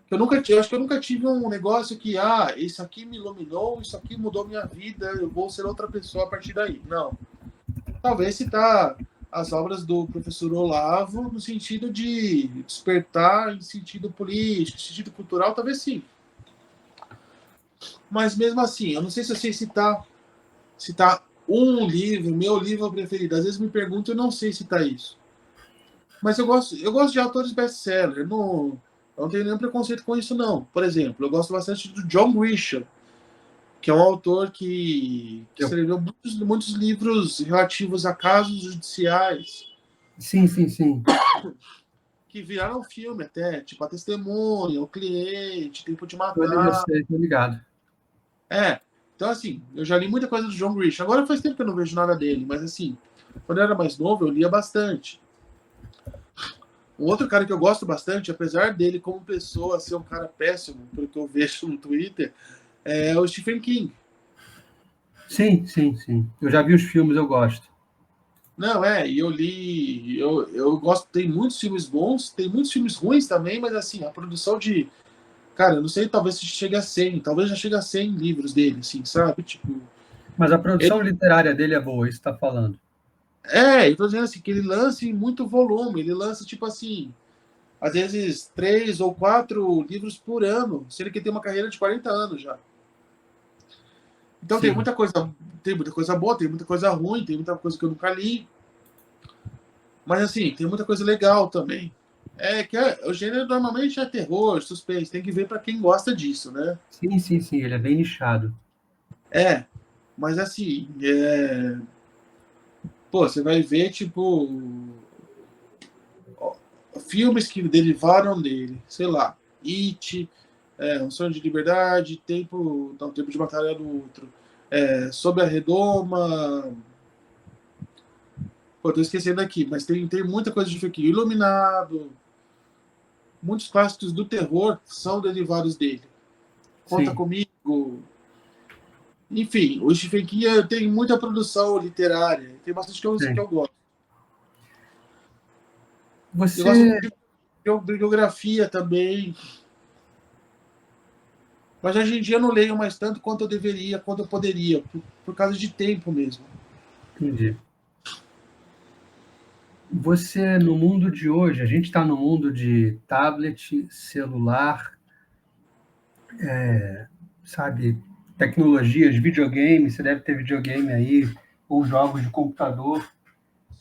eu acho que eu nunca tive um negócio que, isso aqui me iluminou, isso aqui mudou minha vida, eu vou ser outra pessoa a partir daí. Não. Talvez citar as obras do professor Olavo no sentido de despertar em sentido político, sentido cultural, talvez sim. Mas mesmo assim, eu não sei se eu sei citar um livro, meu livro preferido. Às vezes me pergunto, eu não sei citar isso. Mas eu gosto de autores best-seller. Eu não tenho nenhum preconceito com isso, não. Por exemplo, eu gosto bastante do John Grisham, que é um autor que Eu- escreveu muitos livros relativos a casos judiciais, Sim, sim, sim. que viraram filme até, tipo A Testemunha, O Cliente, Tempo de Eu Matar. sei, tô ligado. É, então assim, eu já li muita coisa do John Grisham. Agora faz tempo que eu não vejo nada dele, mas assim, quando eu era mais novo, eu lia bastante. Um outro cara que eu gosto bastante, apesar dele como pessoa ser um cara péssimo, pelo que eu vejo no Twitter, é o Stephen King. Sim, sim, sim. Eu já vi os filmes, eu gosto. Não, e eu li, eu gosto, tem muitos filmes bons, tem muitos filmes ruins também, mas assim, a produção de, cara, eu não sei, talvez chegue a 100, talvez já chegue a 100 livros dele, assim, sabe? Tipo, Mas a ele, produção literária dele é boa, isso está falando. eu tô dizendo assim, que ele lança em muito volume, ele lança, tipo assim, às vezes 3 ou 4 livros por ano, sendo que ele tem uma carreira de 40 anos já. Então Sim, tem muita coisa boa, tem muita coisa ruim, tem muita coisa que eu nunca li, mas assim, tem muita coisa legal também. O gênero normalmente é terror, suspense, tem que ver para quem gosta disso, né? sim, sim, sim, ele é bem nichado. É, mas assim, pô, você vai ver, tipo, ó, filmes que derivaram dele, sei lá, It, Um Sonho de Liberdade, Tempo de Batalha do Outro, Sob a Redoma, pô, tô esquecendo aqui, mas tem muita coisa de aqui, Iluminado, muitos clássicos do terror são derivados dele. Conta Sim, Comigo, enfim, o Stephen King tem muita produção literária, tem bastante coisa que tem. eu gosto. Eu gosto Você, de bibliografia também, mas hoje em dia eu não leio mais tanto quanto eu deveria, quanto eu poderia, por causa de tempo mesmo. entendi. Você, no mundo de hoje, a gente está no mundo de tablet, celular, sabe, tecnologias, videogame, você deve ter videogame aí, ou jogos de computador.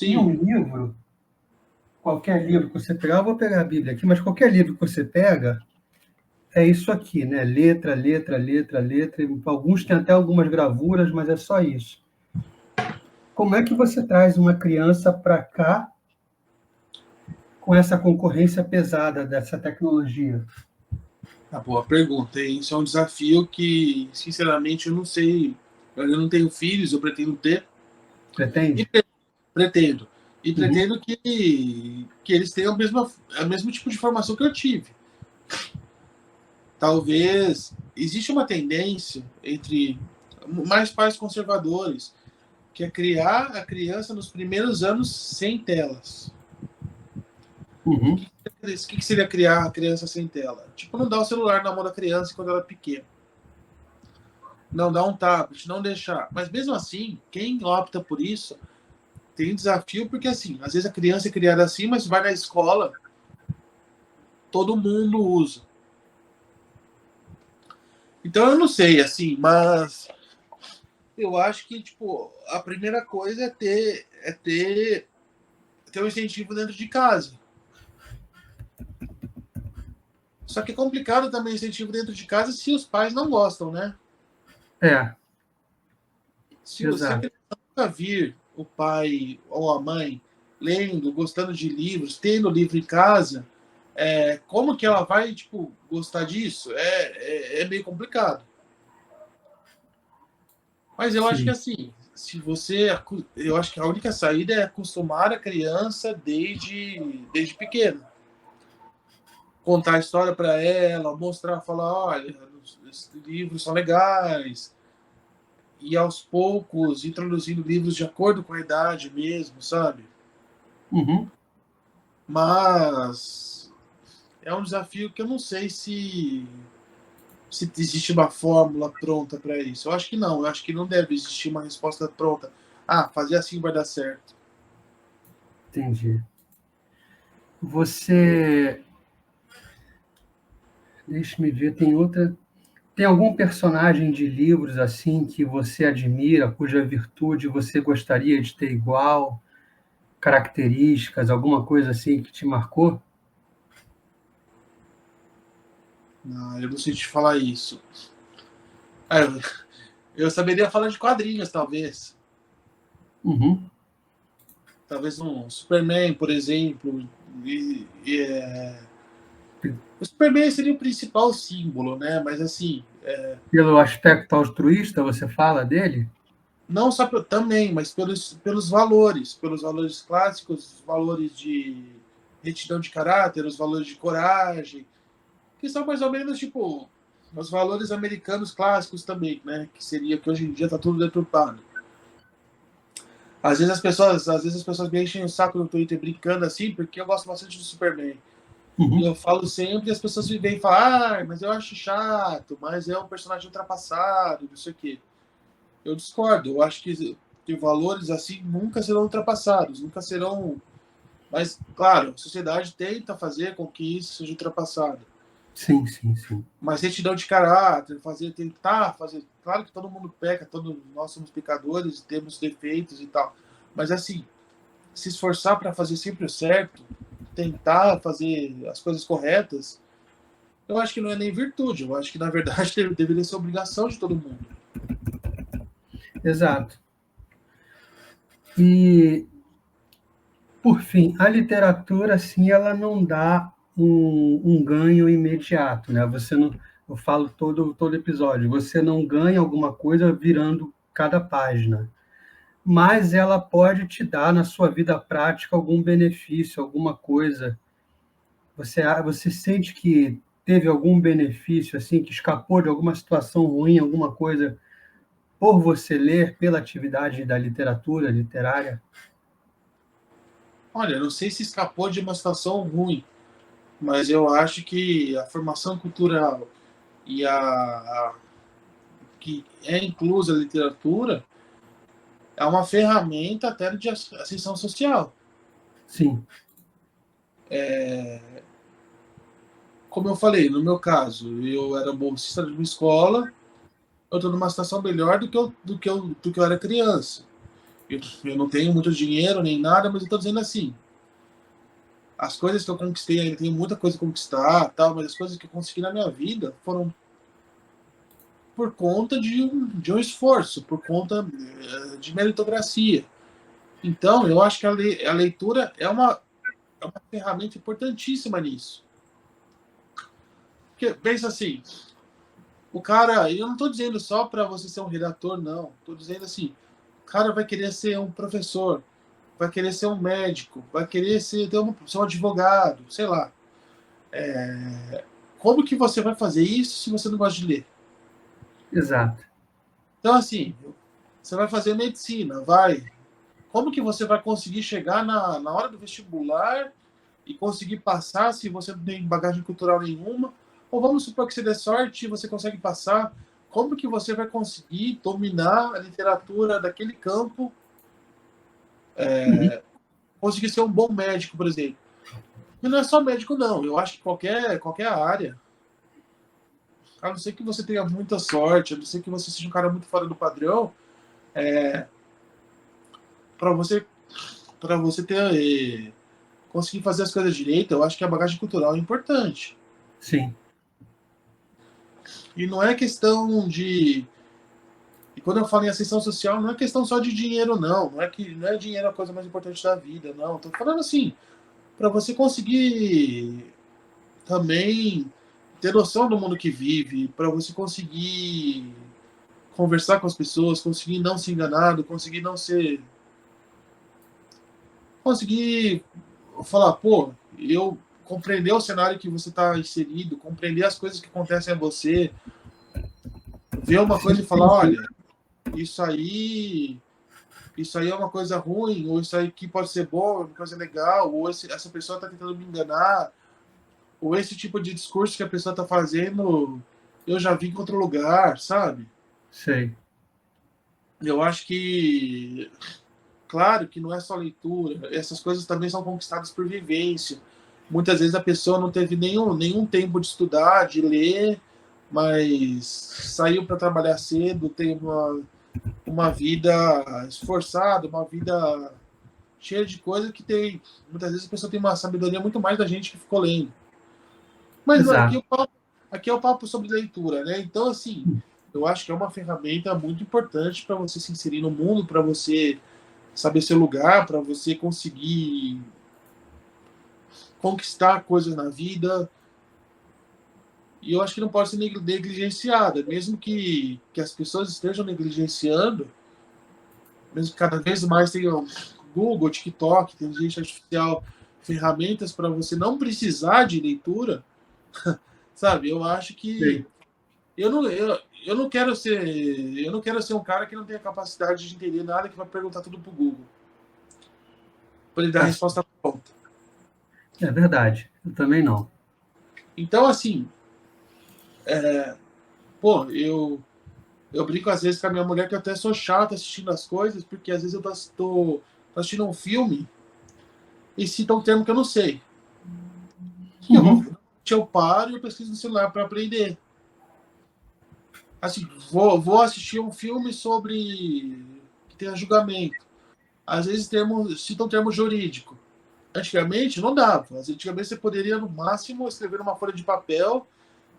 E um Sim, livro, qualquer livro que você pegar, eu vou pegar a Bíblia aqui, mas qualquer livro que você pega, é isso aqui, né? Letra, letra, letra, letra. Alguns têm até algumas gravuras, mas é só isso. Como é que você traz uma criança para cá com essa concorrência pesada dessa tecnologia? uma boa pergunta. Isso é um desafio que, sinceramente, eu não sei. Eu não tenho filhos, eu pretendo ter. E Pretende? pretendo. E Uhum, pretendo que eles tenham o mesmo tipo de formação que eu tive. Talvez existe uma tendência entre mais pais conservadores, que é criar a criança nos primeiros anos sem telas. uhum, O que seria criar a criança sem tela? Tipo, não dar o celular na mão da criança quando ela é pequena. Não dar um tablet, não deixar. Mas mesmo assim, quem opta por isso tem desafio, porque assim, às vezes a criança é criada assim, mas vai na escola, todo mundo usa. Então eu não sei, assim, mas eu acho que, tipo, a primeira coisa ter um incentivo dentro de casa. Só que é complicado também incentivo dentro de casa se os pais não gostam, né? é, Se a exato. criança nunca vir o pai ou a mãe lendo, gostando de livros, tendo livro em casa, como que ela vai, tipo, gostar disso? É meio complicado. Mas eu acho que Sim. assim, se você. Eu acho que a única saída é acostumar a criança desde pequeno. Contar a história para ela, mostrar, falar, olha, esses livros são legais, e aos poucos introduzindo livros de acordo com a idade mesmo, sabe? Uhum. Mas é um desafio que eu não sei se existe uma fórmula pronta para isso. Eu acho que não, eu acho que não deve existir uma resposta pronta. Ah, fazer assim vai dar certo. Entendi. Você, deixa-me ver, tem outra. Tem algum personagem de livros assim que você admira, cuja virtude você gostaria de ter igual, características, alguma coisa assim que te marcou? Não, eu não sei te falar isso. Ah, eu saberia falar de quadrinhos, talvez. Uhum. Talvez um Superman, por exemplo. O Superman seria o principal símbolo, né? Mas assim, Pelo aspecto altruísta, você fala dele? não só também, mas pelos valores clássicos, os valores de retidão de caráter, os valores de coragem, que são mais ou menos tipo os valores americanos clássicos também, né? Que seria que hoje em dia está tudo deturpado. Às vezes as pessoas me enchem o saco no Twitter brincando assim, porque eu gosto bastante do Superman. E Uhum. eu falo sempre, e as pessoas me vêm e falam, mas eu acho chato, mas é um personagem ultrapassado, não sei o quê. Eu discordo, eu acho que valores assim nunca serão ultrapassados, nunca serão. Mas, claro, a sociedade tenta fazer com que isso seja ultrapassado. Sim, sim, sim. Mas retidão de caráter, tentar fazer. Claro que todo mundo peca, todos nós somos pecadores, temos defeitos e tal. Mas assim, se esforçar para fazer sempre o certo, tentar fazer as coisas corretas, eu acho que não é nem virtude, eu acho que na verdade deveria ser obrigação de todo mundo. Exato. E, por fim, a literatura, assim, ela não dá um ganho imediato, né? Você não, eu falo todo episódio, você não ganha alguma coisa virando cada página, mas ela pode te dar na sua vida prática algum benefício, alguma coisa. Você sente que teve algum benefício, assim, que escapou de alguma situação ruim, alguma coisa, por você ler, pela atividade da literatura literária? Olha, não sei se escapou de uma situação ruim, mas eu acho que a formação cultural e a que é inclusa a literatura é uma ferramenta até de ascensão social. Sim. Como eu falei, no meu caso, eu era bolsista de uma escola, eu estou numa situação melhor do que eu era criança. Eu não tenho muito dinheiro nem nada, mas eu estou dizendo assim, as coisas que eu conquistei, ainda tenho muita coisa a conquistar, tal, mas as coisas que eu consegui na minha vida foram por conta de um esforço, por conta de meritocracia. Então, eu acho que a leitura é uma ferramenta importantíssima nisso. Porque, pensa assim, o cara, eu não estou dizendo só para você ser um redator, não. Estou dizendo assim, o cara vai querer ser um professor, vai querer ser um médico, vai querer ser um advogado, sei lá. Como que você vai fazer isso se você não gosta de ler? Exato. Então, assim, você vai fazer medicina, vai. Como que você vai conseguir chegar na hora do vestibular e conseguir passar se você não tem bagagem cultural nenhuma? Ou vamos supor que você dê sorte e você consegue passar. Como que você vai conseguir dominar a literatura daquele campo, Uhum. conseguir ser um bom médico, por exemplo? E não é só médico, não. Eu acho que qualquer área, a não ser que você tenha muita sorte, a não ser que você seja um cara muito fora do padrão, para você, para você conseguir fazer as coisas direito, eu acho que a bagagem cultural é importante. Sim. E não é questão de. E quando eu falo em ascensão social, não é questão só de dinheiro, não. Não é dinheiro a coisa mais importante da vida, não. Estou falando assim, para você conseguir também ter noção do mundo que vive, para você conseguir conversar com as pessoas, conseguir não ser enganado, conseguir não ser. Conseguir falar, pô, eu compreender o cenário que você está inserido, compreender as coisas que acontecem a você, ver uma Sim, coisa e falar, sim, sim. olha, isso aí isso aí é uma coisa ruim, ou isso aí que pode ser bom, é uma coisa legal, ou essa pessoa está tentando me enganar, ou esse tipo de discurso que a pessoa está fazendo, eu já vi em outro lugar, sabe? Sei. Eu acho que, claro que não é só leitura, essas coisas também são conquistadas por vivência. Muitas vezes a pessoa não teve nenhum tempo de estudar, de ler, mas saiu para trabalhar cedo, tem uma vida esforçada, uma vida cheia de coisa que tem. Muitas vezes a pessoa tem uma sabedoria muito mais da gente que ficou lendo. Mas Exato. aqui é o papo sobre leitura, né? Então, assim, eu acho que é uma ferramenta muito importante para você se inserir no mundo, para você saber seu lugar, para você conseguir conquistar coisas na vida. E eu acho que não pode ser negligenciada, mesmo que as pessoas estejam negligenciando, mesmo que cada vez mais tenham Google, TikTok, inteligência artificial, ferramentas para você não precisar de leitura, sabe? Eu acho que Sei. eu não quero ser um cara que não tem a capacidade de entender nada, que vai perguntar tudo pro Google para ele dar a Tá. resposta pronta. É verdade. Eu também não. Então, assim, pô, eu brinco às vezes com a minha mulher que eu até sou chato assistindo as coisas, porque às vezes eu tô assistindo um filme e cita um termo que eu não sei. O que eu vou Uhum. fazer? Eu paro e eu pesquiso no celular para aprender. Assim, vou assistir um filme sobre que tenha julgamento. Às vezes cita um termo jurídico. Antigamente não dava. Antigamente você poderia, no máximo, escrever numa folha de papel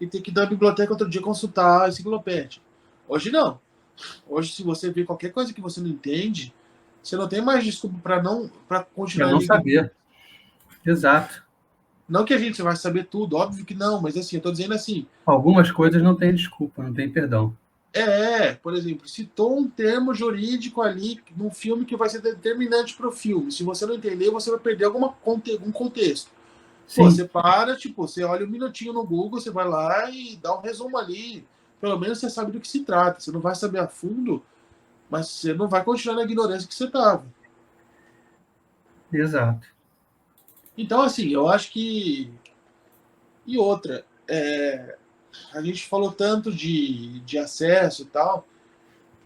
e ter que ir na biblioteca outro dia consultar a enciclopédia. Hoje não. Hoje, se você vê qualquer coisa que você não entende, você não tem mais desculpa para Para continuar não ignorando. saber. Exato. Não que a gente vai saber tudo, óbvio que não, mas assim, eu tô dizendo assim, Algumas coisas não têm desculpa, não tem perdão. por exemplo, citou um termo jurídico ali num filme que vai ser determinante para o filme. Se você não entender, você vai perder algum contexto. Pô, Sim, você para, tipo, você olha um minutinho no Google, você vai lá e dá um resumo ali. Pelo menos você sabe do que se trata. Você não vai saber a fundo, mas você não vai continuar na ignorância que você estava. exato. Então, assim, eu acho que. E outra, a gente falou tanto de acesso e tal,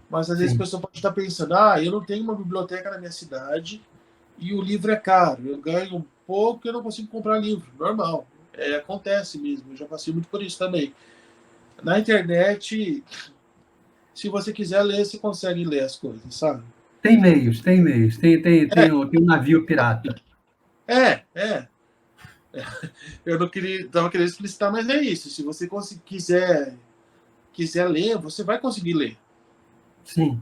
mas às vezes a Sim, pessoa pode estar pensando: ah, eu não tenho uma biblioteca na minha cidade e o livro é caro, eu ganho um pouco e eu não consigo comprar livro. Normal, acontece mesmo, eu já passei muito por isso também. Na internet, se você quiser ler, você consegue ler as coisas, sabe? tem meios, tem meios. Tem um navio pirata. É, é. Eu não queria, tava querendo explicitar, mas é isso. Se você quiser ler, você vai conseguir ler. Sim,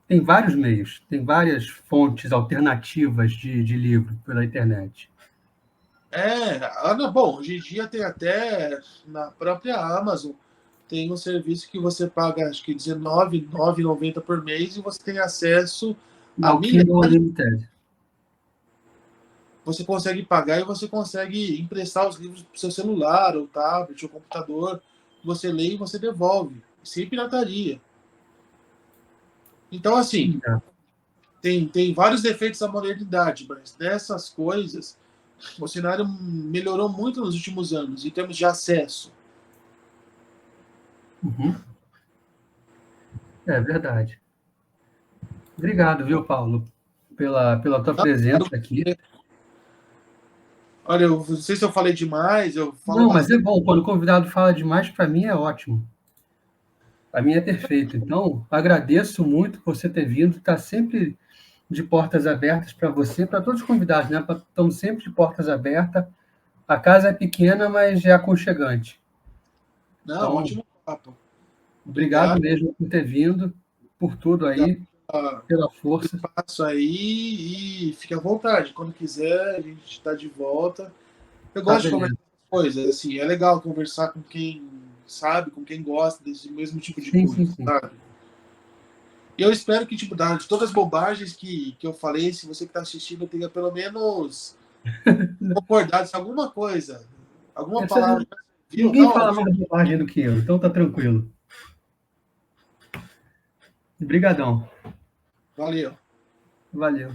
tem vários meios, tem várias fontes alternativas de livro pela internet. Bom, hoje em dia tem até na própria Amazon, tem um serviço que você paga, acho que R$19,90 por mês e você tem acesso a Ao Kindle milhares. Unlimited. Você consegue pagar e você consegue emprestar os livros para o seu celular, ou tablet, ou computador. Você lê e você devolve, sem pirataria. Então, assim, É. tem vários defeitos da modernidade, mas dessas coisas, o cenário melhorou muito nos últimos anos, em termos de acesso. Uhum. É verdade. Obrigado, viu, Paulo, pela tua presença aqui. Olha, eu não sei se eu falei demais, eu falo Não, mas é bastante. bom, quando o convidado fala demais, para mim é ótimo. Para mim é perfeito. Então, agradeço muito por você ter vindo, está sempre de portas abertas para você, para todos os convidados, né? Estamos sempre de portas abertas. A casa é pequena, mas é aconchegante. Não, Então, ótimo papo. obrigado Obrigado, mesmo por ter vindo, por tudo obrigado aí, pela pelo força. espaço aí e fique à vontade. Quando quiser, a gente está de volta. Eu Tá, gosto de conversar beleza. coisas, assim, é legal conversar com quem sabe, com quem gosta desse mesmo tipo de Sim, sim, coisa, sim. sabe? E eu espero que, tipo, de todas as bobagens que eu falei, se você que está assistindo tenha pelo menos concordado, se alguma coisa, alguma palavra que você viu, Ninguém dá fala ótimo. mais bobagem do que eu, então tá tranquilo. Obrigadão. Valeu. Valeu.